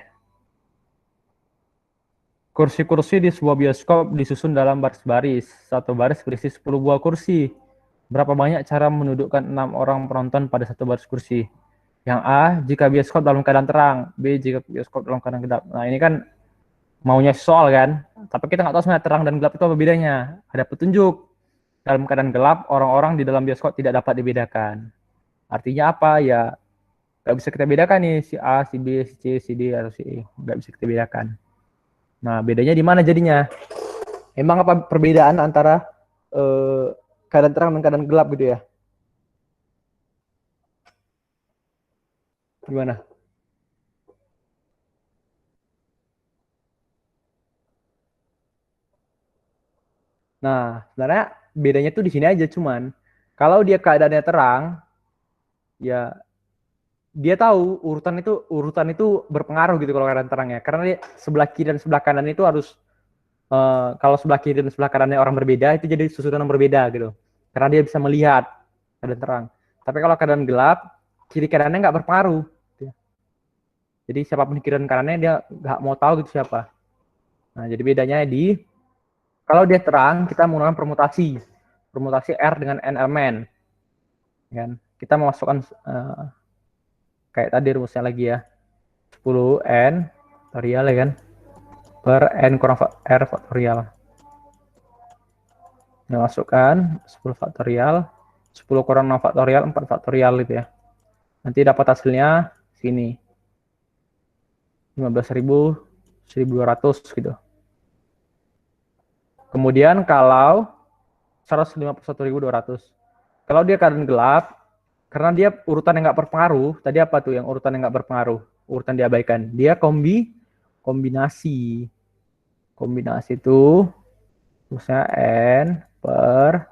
[SPEAKER 1] Kursi-kursi di sebuah bioskop disusun dalam baris-baris. Satu baris berisi 10 buah kursi. Berapa banyak cara menundukkan 6 orang penonton pada satu baris kursi? Yang A, jika bioskop dalam keadaan terang. B, jika bioskop dalam keadaan gelap. Nah ini kan maunya soal kan. Tapi kita nggak tahu sebenarnya terang dan gelap itu apa bedanya. Ada petunjuk. Dalam keadaan gelap, orang-orang di dalam bioskop tidak dapat dibedakan. Artinya apa? Ya nggak bisa kita bedakan nih si A, si B, si C, si D, atau si E. Nggak bisa kita bedakan. Nah, bedanya di mana jadinya? Emang apa perbedaan antara keadaan terang dan keadaan gelap gitu ya? Gimana? Nah, sebenarnya bedanya tuh di sini aja cuman. Kalau dia keadaannya terang, ya dia tahu urutan itu berpengaruh gitu kalau keadaan terang ya. Karena dia sebelah kiri dan sebelah kanan itu harus kalau sebelah kiri dan sebelah kanannya orang berbeda itu jadi susunan yang berbeda gitu. Karena dia bisa melihat keadaan terang. Tapi kalau keadaan gelap, kiri kanannya nggak berpengaruh. Jadi siapapun kiri dan kanannya dia nggak mau tahu gitu siapa. Nah, jadi bedanya di kalau dia terang kita menggunakan permutasi R dengan N elemen. Kan? Kita memasukkan kayak tadi rumusnya lagi ya. 10 N faktorial ya kan per N kurang R faktorial. Nah, masukkan 10 faktorial, 10 kurang 6 faktorial, 4 faktorial gitu ya. Nanti dapat hasilnya sini. 15.000, 1.200 gitu. Kemudian kalau 151.200. Kalau dia keadaan gelap, karena dia urutan yang nggak berpengaruh, tadi apa tuh yang urutan yang nggak berpengaruh? Urutan diabaikan. Dia kombinasi. Kombinasi itu terusnya N per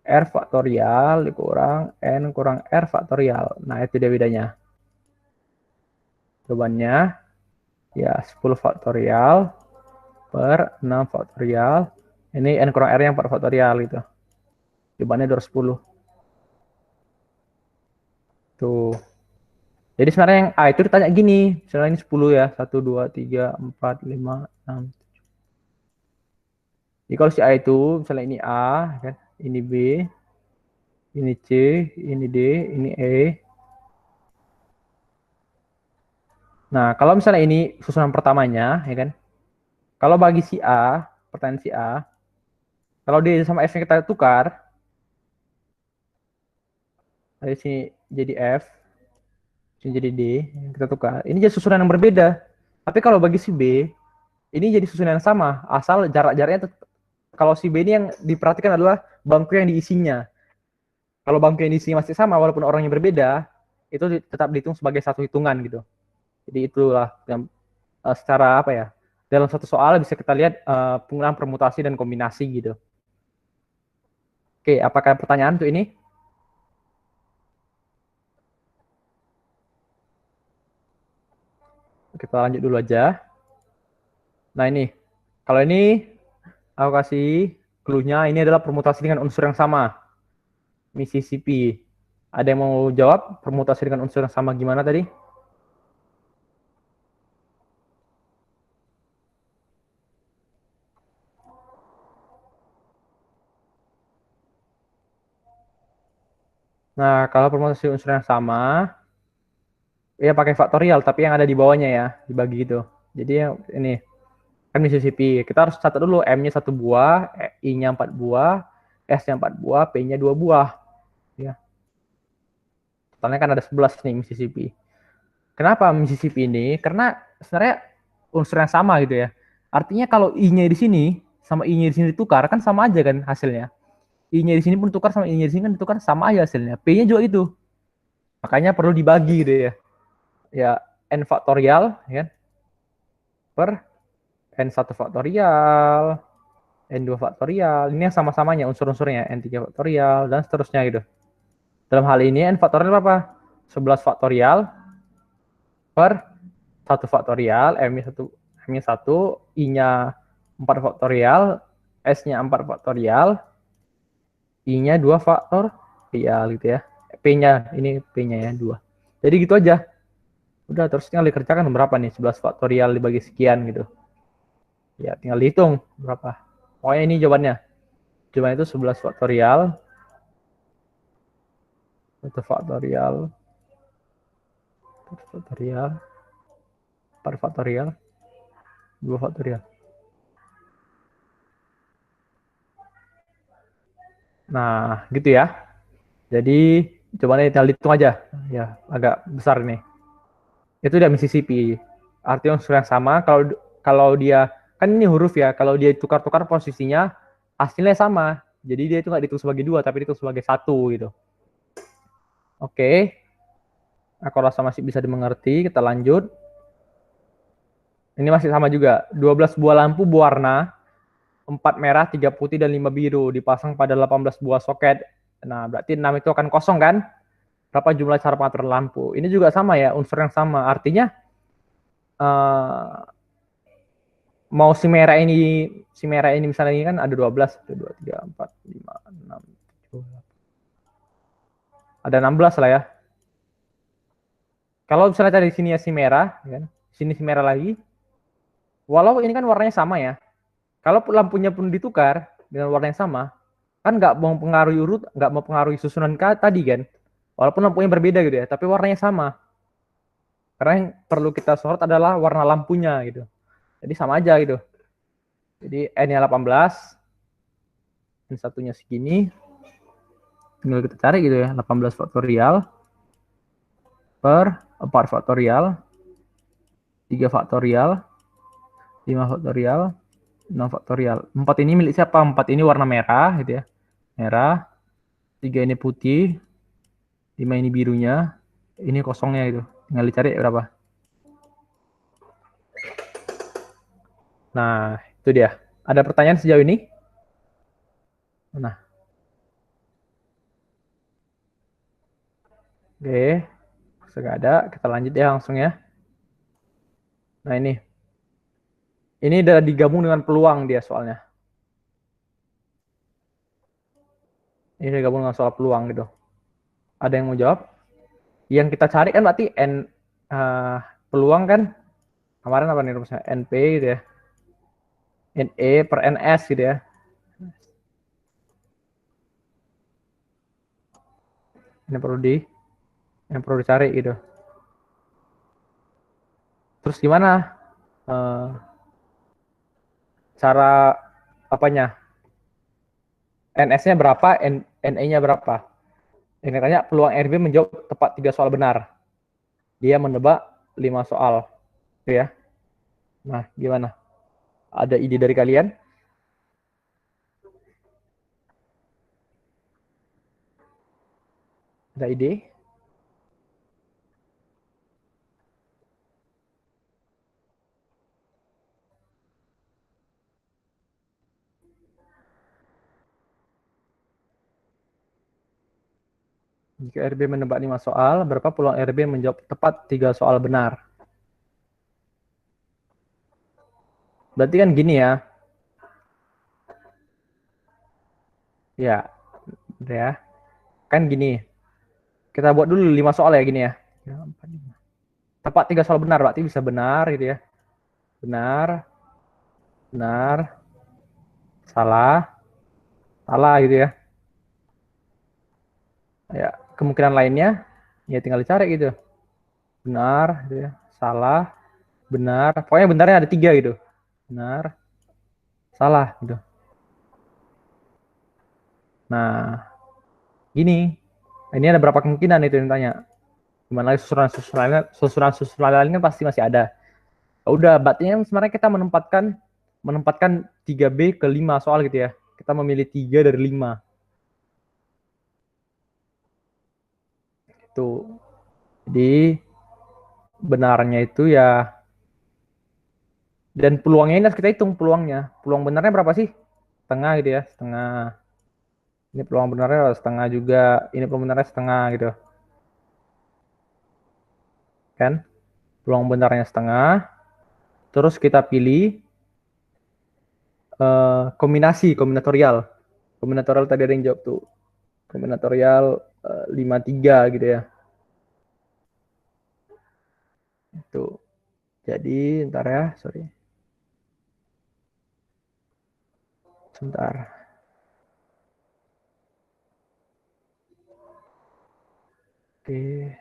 [SPEAKER 1] R faktorial dikurang N kurang R faktorial. Nah, itu dia bedanya. Jawabannya ya 10 faktorial per 6 faktorial Ini N kurang R yang 4 faktorial gitu. Jawabannya 210. Tuh. Jadi sebenarnya yang A itu ditanya gini, misalnya ini 10 ya, 1, 2, 3, 4, 5, 6. Jadi kalau si A itu, misalnya ini A, kan? Ini B, ini C, ini D, ini E. Nah, kalau misalnya ini susunan pertamanya, ya kan? Kalau bagi si A, pertanyaan si A, kalau D sama F nya kita tukar, dari sini jadi F, sini jadi D, kita tukar. Ini jadi susunan yang berbeda. Tapi kalau bagi si B, ini jadi susunan yang sama, asal jarak-jaraknya kalau si B ini yang diperhatikan adalah bangku yang diisinya. Kalau bangku yang diisinya masih sama, walaupun orangnya berbeda, itu tetap dihitung sebagai satu hitungan gitu. Jadi itulah yang secara apa ya? Dalam satu soal bisa kita lihat penggunaan permutasi dan kombinasi gitu. Oke, apakah pertanyaan tuh ini? Kita lanjut dulu aja. Nah ini, kalau ini aku kasih clue-nya, ini adalah permutasi dengan unsur yang sama, Mississippi. Ada yang mau jawab permutasi dengan unsur yang sama gimana tadi? Nah, kalau permutasi unsur yang sama, ya pakai faktorial, tapi yang ada di bawahnya ya, dibagi gitu. Jadi ini, kan Mississippi. Kita harus catat dulu, M-nya 1 buah, I-nya 4 buah, S-nya 4 buah, P-nya 2 buah. Ya. Totalnya kan ada 11 nih Mississippi. Kenapa Mississippi ini? Karena sebenarnya unsur yang sama gitu ya. Artinya kalau I-nya di sini sama I-nya di sini ditukar kan sama aja kan hasilnya. I-nya di sini pun tukar sama I-nya di sini kan ditukar sama aja hasilnya. P-nya juga itu. Makanya perlu dibagi gitu ya. Ya n faktorial ya kan, per n1 faktorial, n2 faktorial. Ini yang sama-samanya unsur-unsurnya n3 faktorial dan seterusnya gitu. Dalam hal ini n faktorial apa? 11 faktorial per 1 faktorial, M-nya 1, M-nya 1, I-nya 4 faktorial, S-nya 4 faktorial, I-nya 2 faktorial gitu ya. P-nya, ini P-nya ya 2. Jadi gitu aja. Udah, terus tinggal dikerjakan berapa nih? 11 faktorial dibagi sekian gitu. Ya, tinggal dihitung berapa. Pokoknya ini jawabannya. Jawabannya itu 11 faktorial. 1 faktorial. 1 faktorial. 4 faktorial. 2 faktorial. Nah, gitu ya. Jadi jawabannya tinggal dihitung aja. Ya, agak besar nih. Itu udah Mississippi. Artinya unsur yang sama. Kalau dia kan ini huruf ya. Kalau dia tukar-tukar posisinya, hasilnya sama. Jadi dia itu nggak dihitung sebagai 2, tapi dihitung sebagai 1 gitu. Oke. Aku rasa masih bisa dimengerti. Kita lanjut. Ini masih sama juga. 12 buah lampu berwarna 4 merah, 3 putih, dan 5 biru dipasang pada 18 buah soket. Nah, berarti 6 itu akan kosong kan? Berapa jumlah cara pengaturan lampu? Ini juga sama ya, unsur yang sama. Artinya mau si merah ini misalnya ini kan ada 12, 1, 2, 3, 4, 5, 6, 7, 8. Ada 16 lah ya. Kalau misalnya dari sini ya si merah, kan? Sini si merah lagi. Walau ini kan warnanya sama ya. Kalau lampunya pun ditukar dengan warna yang sama, kan nggak mau pengaruhi urut, nggak mau pengaruhi susunan tadi kan. Walaupun lampunya berbeda gitu ya, tapi warnanya sama. Karena yang perlu kita sorot adalah warna lampunya gitu. Jadi sama aja gitu. Jadi N-nya 18, N satunya segini. Tinggal kita cari gitu ya, 18 faktorial per 4 faktorial, 3 faktorial, 5 faktorial, 6 faktorial. 4 ini milik siapa? 4 ini warna merah gitu ya. Merah, 3 ini putih, 5 ini birunya, ini kosongnya itu. Tinggal dicari berapa. Nah, itu dia. Ada pertanyaan sejauh ini? Nah, oke. Sudah ada, kita lanjut ya langsung ya. Nah, ini udah digabung dengan peluang dia soalnya. Ini gabung dengan soal peluang gitu. Ada yang mau jawab? Yang kita cari kan berarti uh, peluang kan kemarin apa nih rumusnya? NP gitu ya. NE per NS gitu ya. Ini perlu yang perlu dicari gitu. Terus gimana cara apanya? NS-nya berapa? NE-nya berapa? Yang katanya peluang RB menjawab tepat 3 soal benar. Dia menebak 5 soal. Gitu ya. Nah, gimana? Ada ide dari kalian? Ada ide? Jika RB menebak 5 soal, berapa peluang RB menjawab tepat 3 soal benar? Berarti kan gini ya. Ya, ya. Kan gini. Kita buat dulu 5 soal ya gini ya. Tepat 3 soal benar, berarti bisa benar gitu ya. Benar, benar, salah, salah gitu ya. Ya, kemungkinan lainnya ya tinggal dicari gitu. Benar, gitu ya. Salah, benar. Pokoknya benarnya ada 3 gitu. Benar, salah gitu. Nah, gini. Ini ada berapa kemungkinan itu yang tanya. Gimana lagi susunan lainnya pasti masih ada. Ya udah, berarti sebenarnya kita menempatkan 3B ke 5 soal gitu ya. Kita memilih 3 dari 5. Itu. Jadi benarnya itu ya, dan peluangnya ini harus kita hitung peluangnya. Peluang benarnya berapa sih? Setengah gitu ya, setengah. Ini peluang benarnya setengah juga. Ini peluang benarnya setengah gitu. Kan? Peluang benarnya setengah. Terus kita pilih kombinatorial. Kombinatorial tadi ada yang jawab tuh. Kombinatorial 53 gitu ya. Itu. Jadi, ntar ya, sorry. Sebentar. Oke.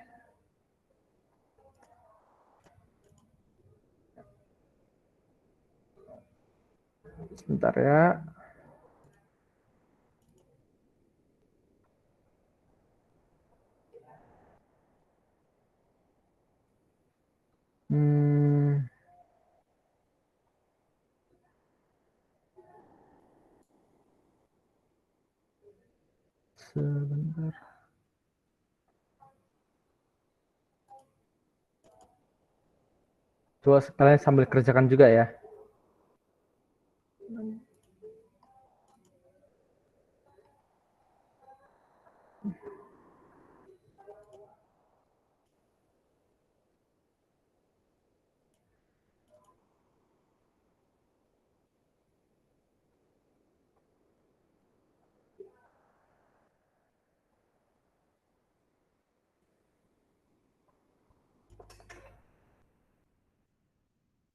[SPEAKER 1] Sebentar ya. Hmm, sebentar. Coba kalian sambil kerjakan juga ya.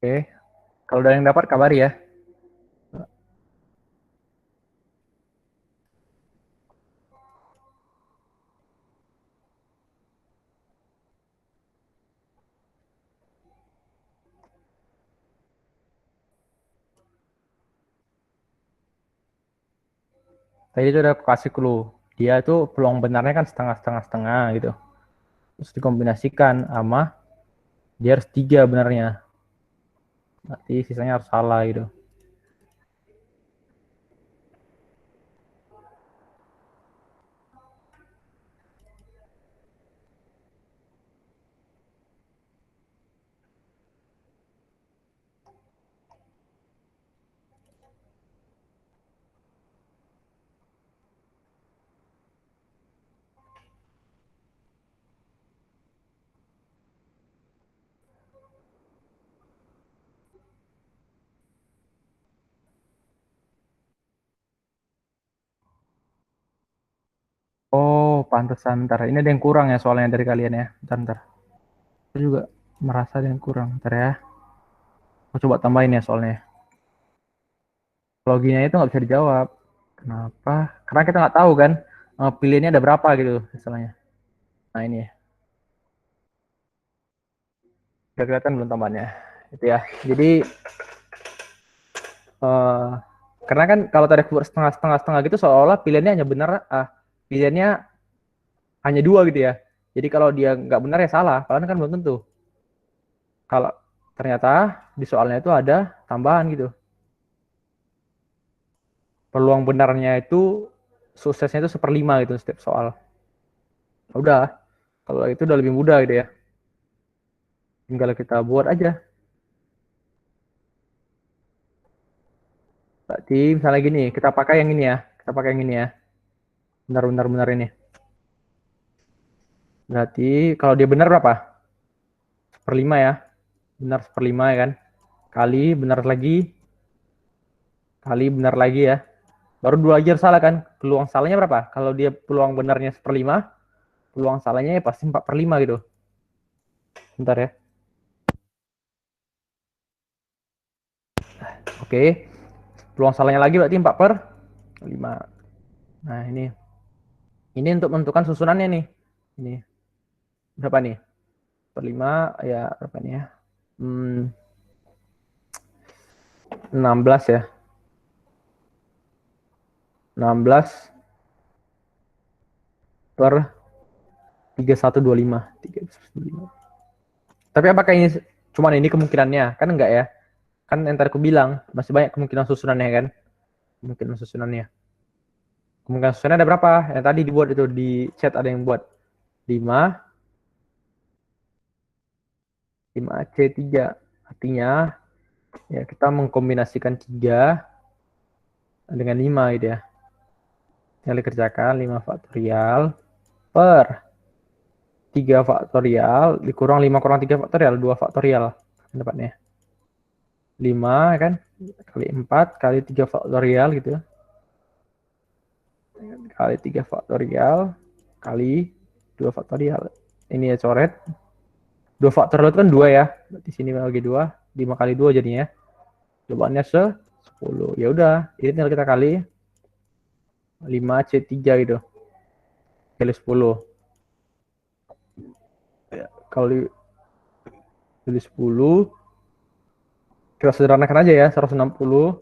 [SPEAKER 1] Oke. Kalau ada yang dapat kabari ya. Tadi itu udah kasih clue. Dia itu peluang benarnya kan setengah gitu. Terus dikombinasikan sama dia harus 3 benarnya. Berarti sisanya harus salah gitu. pantesan. Ntar. Ini ada yang kurang ya soalnya dari kalian ya. Ntar. Saya juga merasa ada yang kurang. Ntar ya. Aku coba tambahin ya soalnya. Loginnya itu nggak bisa dijawab. Kenapa? Karena kita nggak tahu kan pilihannya ada berapa gitu misalnya. Nah ini ya. Udah kelihatan belum tambahannya? Itu ya. Jadi eh karena kan kalau tarik keluar setengah gitu seolah-olah pilihannya hanya benar, pilihannya hanya dua gitu ya. Jadi kalau dia nggak benar ya salah, padahal kan belum tentu. Kalau ternyata di soalnya itu ada tambahan gitu. Peluang benarnya itu suksesnya itu 1/5 gitu setiap soal. Udah, kalau itu udah lebih mudah gitu ya. Tinggal kita buat aja. Berarti misalnya gini, kita pakai yang ini ya. Kita pakai yang ini ya. Benar-benar ini. Berarti kalau dia benar berapa? 1/5 ya. Benar 1/5 ya kan. Kali benar lagi ya. Baru dua aja salah kan. Peluang salahnya berapa? Kalau dia peluang benarnya 1/5, peluang salahnya ya pasti 4/5 gitu. Bentar ya. Oke. Peluang salahnya lagi berarti 4/5. Nah ini. Ini untuk menentukan susunannya nih. Ini. Berapa nih? 4/5 ya berapa nih ya? 16 ya. 16 per 3125. 3125. Tapi apakah ini cuman ini kemungkinannya? Kan enggak ya? Kan yang tadi aku bilang, masih banyak kemungkinan susunannya kan? Kemungkinan susunannya. Kemungkinan susunannya ada berapa? Yang tadi dibuat itu di chat ada yang buat 5 5C3. Artinya ya kita mengkombinasikan 3 dengan 5 gitu ya. Yang dikerjakan 5 faktorial per 3 faktorial dikurang 5 kurang 3 faktorial, 2 faktorial dapatnya. 5 kan kali 4 kali 3 faktorial gitu ya. Kali 3 faktorial kali 2 faktorial. Ini ya coret. 2 faktorial itu kan 2 ya. Di sini bagi 2, 5 kali 2 jadinya. Jawabannya 10. Ya udah, ini tinggal kita kali 5C3 gitu. Kali 10. Ya, kali 10 kita sederhanakan aja ya, 160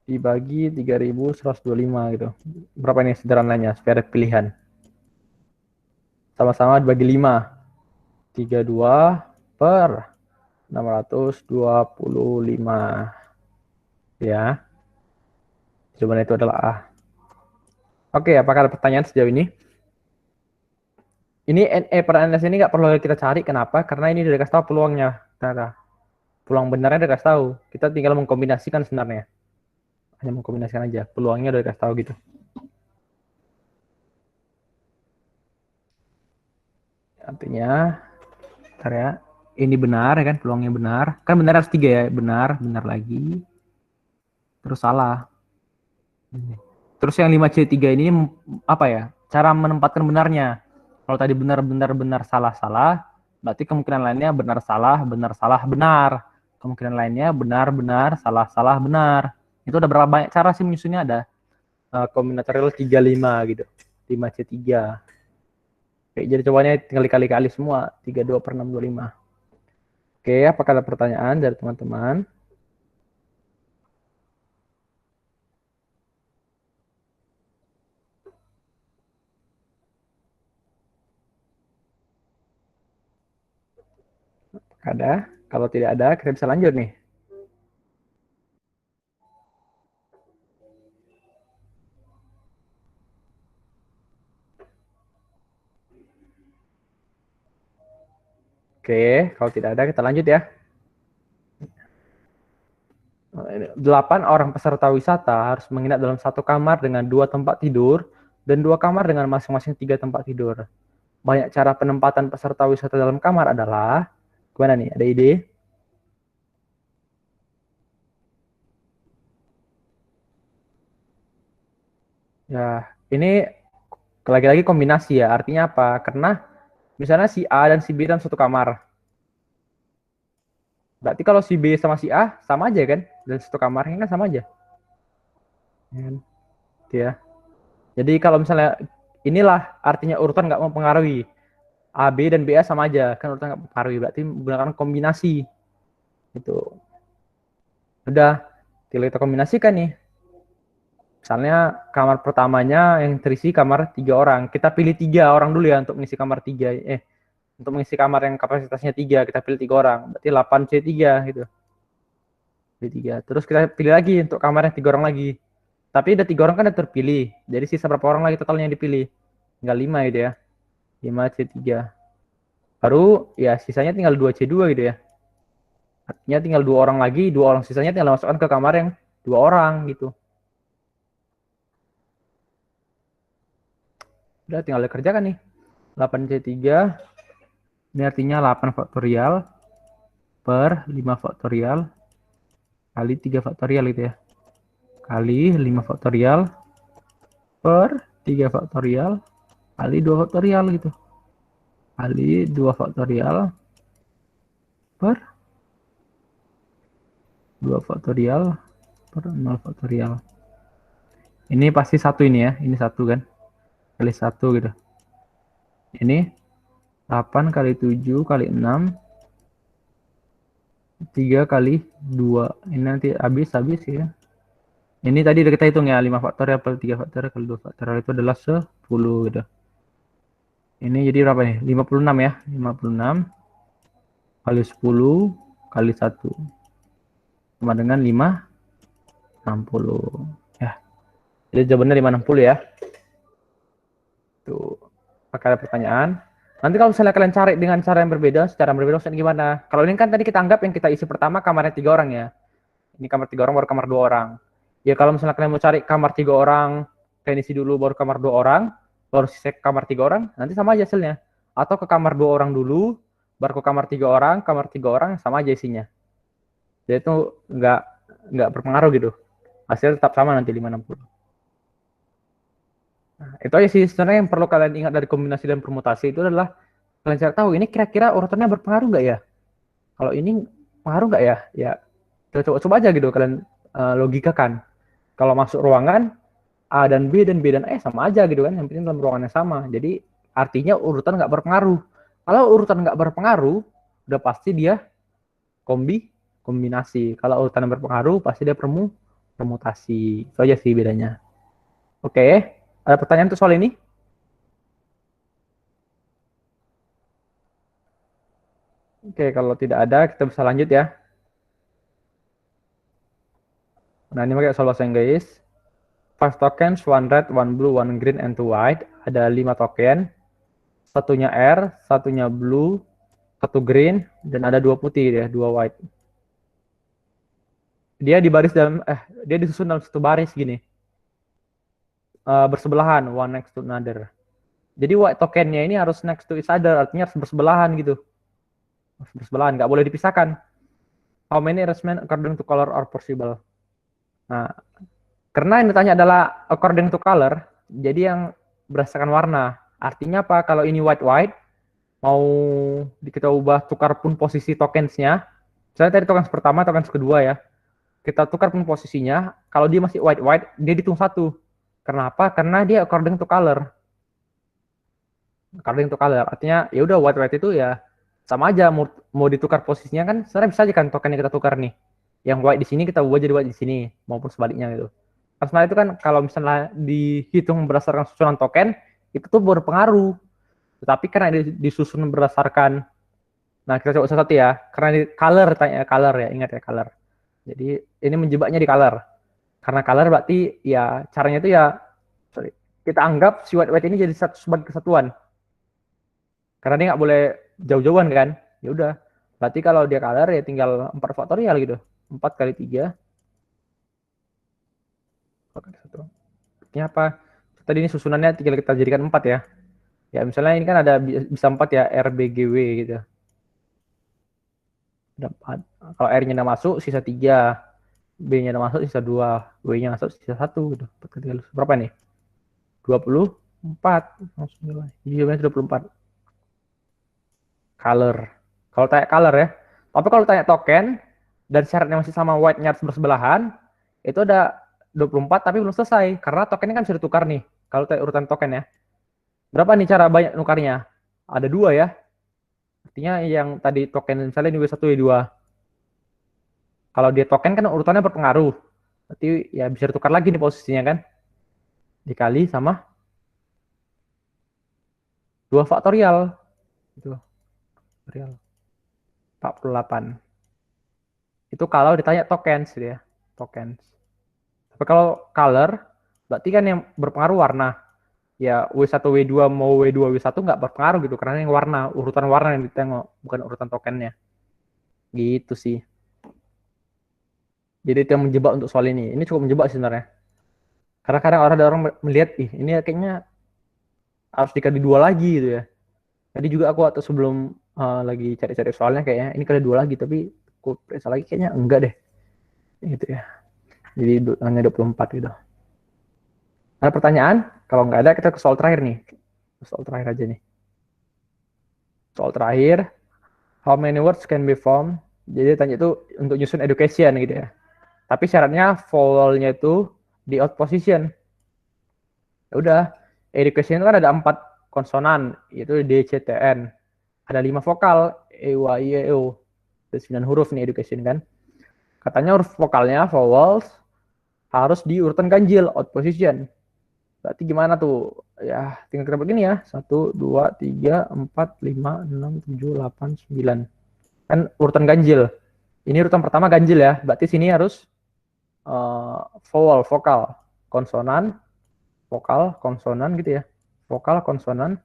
[SPEAKER 1] dibagi 3125 gitu. Berapa ini sederhananya supaya ada pilihan? Sama-sama dibagi 5. 32 per 625 ya. Jawaban itu adalah A. Oke, apakah ada pertanyaan sejauh ini? Ini NE per NS ini nggak perlu kita cari. Kenapa? Karena ini udah dikasih tahu peluangnya. Nah, peluang benarnya udah dikasih tahu. Kita tinggal mengkombinasikan sebenarnya. Hanya mengkombinasikan aja. Peluangnya udah dikasih tahu gitu. Artinya, bentar ya. Ini benar ya kan? Peluangnya benar. Kan benar harus 3 ya. Benar, benar lagi. Terus salah. Terus yang 5C3 ini apa ya? Cara menempatkan benarnya. Kalau tadi benar salah, berarti kemungkinan lainnya benar salah, benar. Kemungkinan lainnya benar, salah, benar. Itu ada berapa banyak cara sih menyusunnya? Ada kombinatorial 35 gitu. 5C3. Oke, jadi cobanya tinggal dikali-kali semua. 32 per 625. Oke, apakah ada pertanyaan dari teman-teman? Ada? Kalau tidak ada, kita bisa lanjut nih. Oke, kalau tidak ada, kita lanjut ya. 8 orang peserta wisata harus menginap dalam satu kamar dengan 2 tempat tidur dan 2 kamar dengan masing-masing 3 tempat tidur. Banyak cara penempatan peserta wisata dalam kamar adalah, gimana nih? Ada ide? Ya, ini Lagi-lagi kombinasi ya, artinya apa? Karena misalnya si A dan si B dalam satu kamar. Berarti kalau si B sama si A sama aja kan? Dan satu kamar ini kan sama aja. Ya kan? Gitu ya. Jadi kalau misalnya inilah artinya urutan nggak mempengaruhi. A, B, dan B, A sama aja. Kan urutan nggak mempengaruhi. Berarti menggunakan kombinasi. Itu. Udah. Tinggal kita kombinasikan nih. Misalnya kamar pertamanya yang terisi kamar 3 orang. Kita pilih 3 orang dulu ya untuk mengisi kamar 3. Untuk mengisi kamar yang kapasitasnya 3, kita pilih 3 orang. Berarti 8C3 gitu. Pilih 3. Terus kita pilih lagi untuk kamar yang 3 orang lagi. Tapi ada 3 orang kan udah terpilih. Jadi sisa berapa orang lagi totalnya yang dipilih? Tinggal 5 gitu ya. 5C3. Baru ya sisanya tinggal 2C2 gitu ya. Artinya tinggal 2 orang lagi, 2 orang sisanya tinggal masukkan ke kamar yang 2 orang gitu. Udah tinggal dikerjakan nih. 8C3 ini artinya 8 faktorial per 5 faktorial kali 3 faktorial gitu ya. Kali 5 faktorial per 3 faktorial kali 2 faktorial gitu. Kali 2 faktorial per 2 faktorial per 0 faktorial. Ini pasti satu ini ya. Ini satu kan. Kali 1 gitu. Ini 8 kali 7 kali 6 3 kali 2. Ini nanti habis ya. Ini tadi udah kita hitung ya, 5 faktorial per 3 faktorial kali 2 faktorial itu adalah 10 gitu. Ini jadi berapa nih? 56 ya. 56 kali 10 kali 1 sama dengan 560 ya. Jadi jawabannya 560 ya. Tuh, pakai pertanyaan. Nanti kalau misalnya kalian cari dengan cara yang berbeda, secara berbeda maksudnya gimana? Kalau ini kan tadi kita anggap yang kita isi pertama kamarnya 3 orang ya. Ini kamar 3 orang baru kamar 2 orang. Ya kalau misalnya kalian mau cari kamar 3 orang, kalian isi dulu baru kamar 2 orang, baru sisa kamar 3 orang, nanti sama aja hasilnya. Atau ke kamar 2 orang dulu, baru ke kamar 3 orang sama aja isinya. Jadi itu nggak berpengaruh gitu. Hasil tetap sama nanti 560. Nah, itu aja sih sebenarnya yang perlu kalian ingat dari kombinasi dan permutasi itu adalah kalian cari tahu ini kira-kira urutannya berpengaruh nggak ya? Kalau ini pengaruh nggak ya? Ya coba aja gitu kalian logikakan. Kalau masuk ruangan A dan B dan B dan E sama aja gitu kan, yang penting dalam ruangan yang sama. Jadi artinya urutan nggak berpengaruh. Kalau urutan nggak berpengaruh, udah pasti dia kombinasi. Kalau urutan yang berpengaruh, pasti dia permutasi. Itu aja sih bedanya. Oke, ada pertanyaan untuk soal ini? Oke, kalau tidak ada, kita bisa lanjut ya. Nah, ini pakai soal bahasa Inggris. 5 tokens, 1 red, 1 blue, 1 green, and 2 white. Ada 5 token. Satunya R, satunya blue, 1 green, dan ada 2 putih ya, 2 white. Dia dia disusun dalam satu baris gini. Bersebelahan, one next to another. Jadi white tokennya ini harus next to each other, artinya harus bersebelahan gitu. Harus bersebelahan, nggak boleh dipisahkan. How many arrangements according to color are possible? Nah, karena yang ditanya adalah according to color, jadi yang berdasarkan warna. Artinya apa? Kalau ini white, mau kita ubah tukar pun posisi tokensnya. Misalnya tadi tokens pertama, tokens kedua ya. Kita tukar pun posisinya. Kalau dia masih white, dia dihitung 1. Kenapa? Karena dia according to color. According to color. Artinya ya udah white itu ya sama aja mau ditukar posisinya kan sebenarnya bisa aja kan token yang kita tukar nih. Yang white di sini kita ubah jadi white di sini maupun sebaliknya gitu. Karena itu kan kalau misalnya dihitung berdasarkan susunan token itu tuh berpengaruh. Tetapi karena disusun berdasarkan, nah kita coba satu ya, karena di color ya, ingat ya color. Jadi ini menjebaknya di color. Karena color berarti ya caranya itu ya, kita anggap si white ini jadi satu sebagai kesatuan. Karena dia nggak boleh jauh-jauhan kan. Ya udah. Berarti kalau dia color ya tinggal 4 faktorial gitu. 4 kali 3. Ini apa? Tadi ini susunannya tinggal kita jadikan 4 ya. Ya misalnya ini kan ada bisa 4 ya, RBGW gitu. Dapat. Kalau R-nya udah masuk, sisa 3. B-nya udah masuk, sisa 2. W-nya masuk, sisa 1 gitu. Berapa nih? 20. Iya, benar 24. Color. Kalau tanya color ya. Tapi kalau tanya token dan syaratnya masih sama white-nya bersebelahan, itu ada 24 tapi belum selesai karena tokennya kan bisa ditukar nih. Kalau tanya urutan token ya. Berapa nih cara banyak nukarnya? Ada 2 ya. Artinya yang tadi token misalnya ini W1 W2. Kalau dia token kan urutannya berpengaruh. Berarti ya bisa ditukar lagi nih posisinya kan. Dikali sama 2 faktorial. Itu faktorial 48. Itu kalau ditanya tokens ya. Tokens. Tapi kalau color berarti kan yang berpengaruh warna. Ya W1 W2 mau W2 W1 nggak berpengaruh gitu karena yang warna, urutan warna yang ditengok, bukan urutan tokennya. Gitu sih. Jadi itu yang menjebak untuk soal ini. Ini cukup menjebak sebenarnya. Karena kadang ada orang melihat, ini kayaknya harus dikali 2 lagi gitu ya. Tadi juga aku waktu sebelum lagi cari-cari soalnya kayaknya ini kali 2 lagi, tapi aku periksa lagi kayaknya enggak deh. Gitu ya. Jadi hanya 24 gitu. Ada pertanyaan? Kalau nggak ada kita ke soal terakhir nih. Soal terakhir aja nih. Soal terakhir, how many words can be formed? Jadi tanya itu untuk nyusun education gitu ya. Tapi syaratnya vowelnya itu di out position. Ya udah, education itu kan ada 4 konsonan, yaitu D, C, T, N. Ada 5 vokal, E, U, A, I, E, U. Ada 9 huruf nih education kan. Katanya huruf vokalnya, vowels, harus di urutan ganjil, out position. Berarti gimana tuh? Ya, tinggal kita begini ya. 1, 2, 3, 4, 5, 6, 7, 8, 9. Kan urutan ganjil. Ini urutan pertama ganjil ya. Berarti sini harus vowel, vokal, konsonan, vokal, konsonan gitu ya. Vokal, konsonan,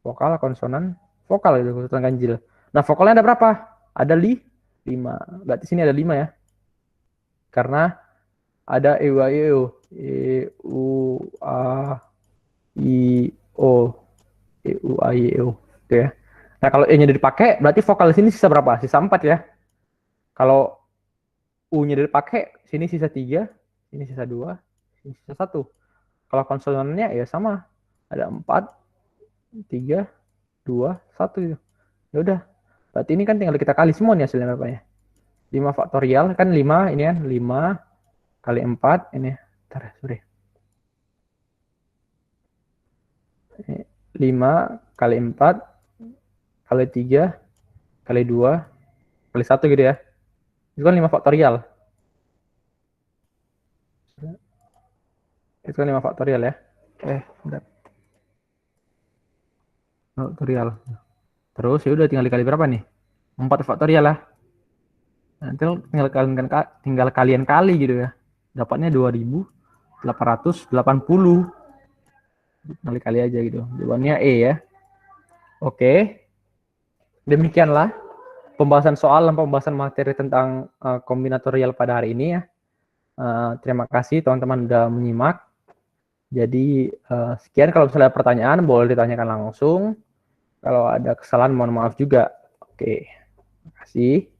[SPEAKER 1] vokal, konsonan, vokal itu urutan ganjil. Nah, vokalnya ada berapa? Ada 5. Berarti sini ada 5 ya. Karena ada E, U, A, I, E, U. E, U, A, I, O. E, U, A, I, E, U. Gitu ya. Nah, kalau E-nya dipakai, berarti vokal di sini sisa berapa? Sisa 4 ya. Kalau U-nya dipakai, sini sisa 3, sini sisa 2, sini sisa 1. Kalau konsonannya ya sama. Ada 4, 3, 2, 1 gitu. Ya udah. Berarti ini kan tinggal kita kali semua nih hasilnya berapa ya? 5 faktorial kan 5 ini kan 5 kali 4 ini. Bentar, sorry. 5 kali 4 kali 3 kali 2 kali 1 gitu ya. Itu kan 5 faktorial. Itu kan 5 faktorial ya. Bentar. Faktorial. Terus ya udah tinggal dikali berapa nih? 4 faktorial lah. Nanti tinggal kalian kali gitu ya. Dapatnya 2880. Kali-kali aja gitu. Jawabannya E ya. Oke. Demikianlah pembahasan soal dan pembahasan materi tentang kombinatorial pada hari ini ya. Terima kasih teman-teman sudah menyimak. Jadi sekian, kalau misalnya ada pertanyaan boleh ditanyakan langsung. Kalau ada kesalahan mohon maaf juga. Oke. Terima kasih.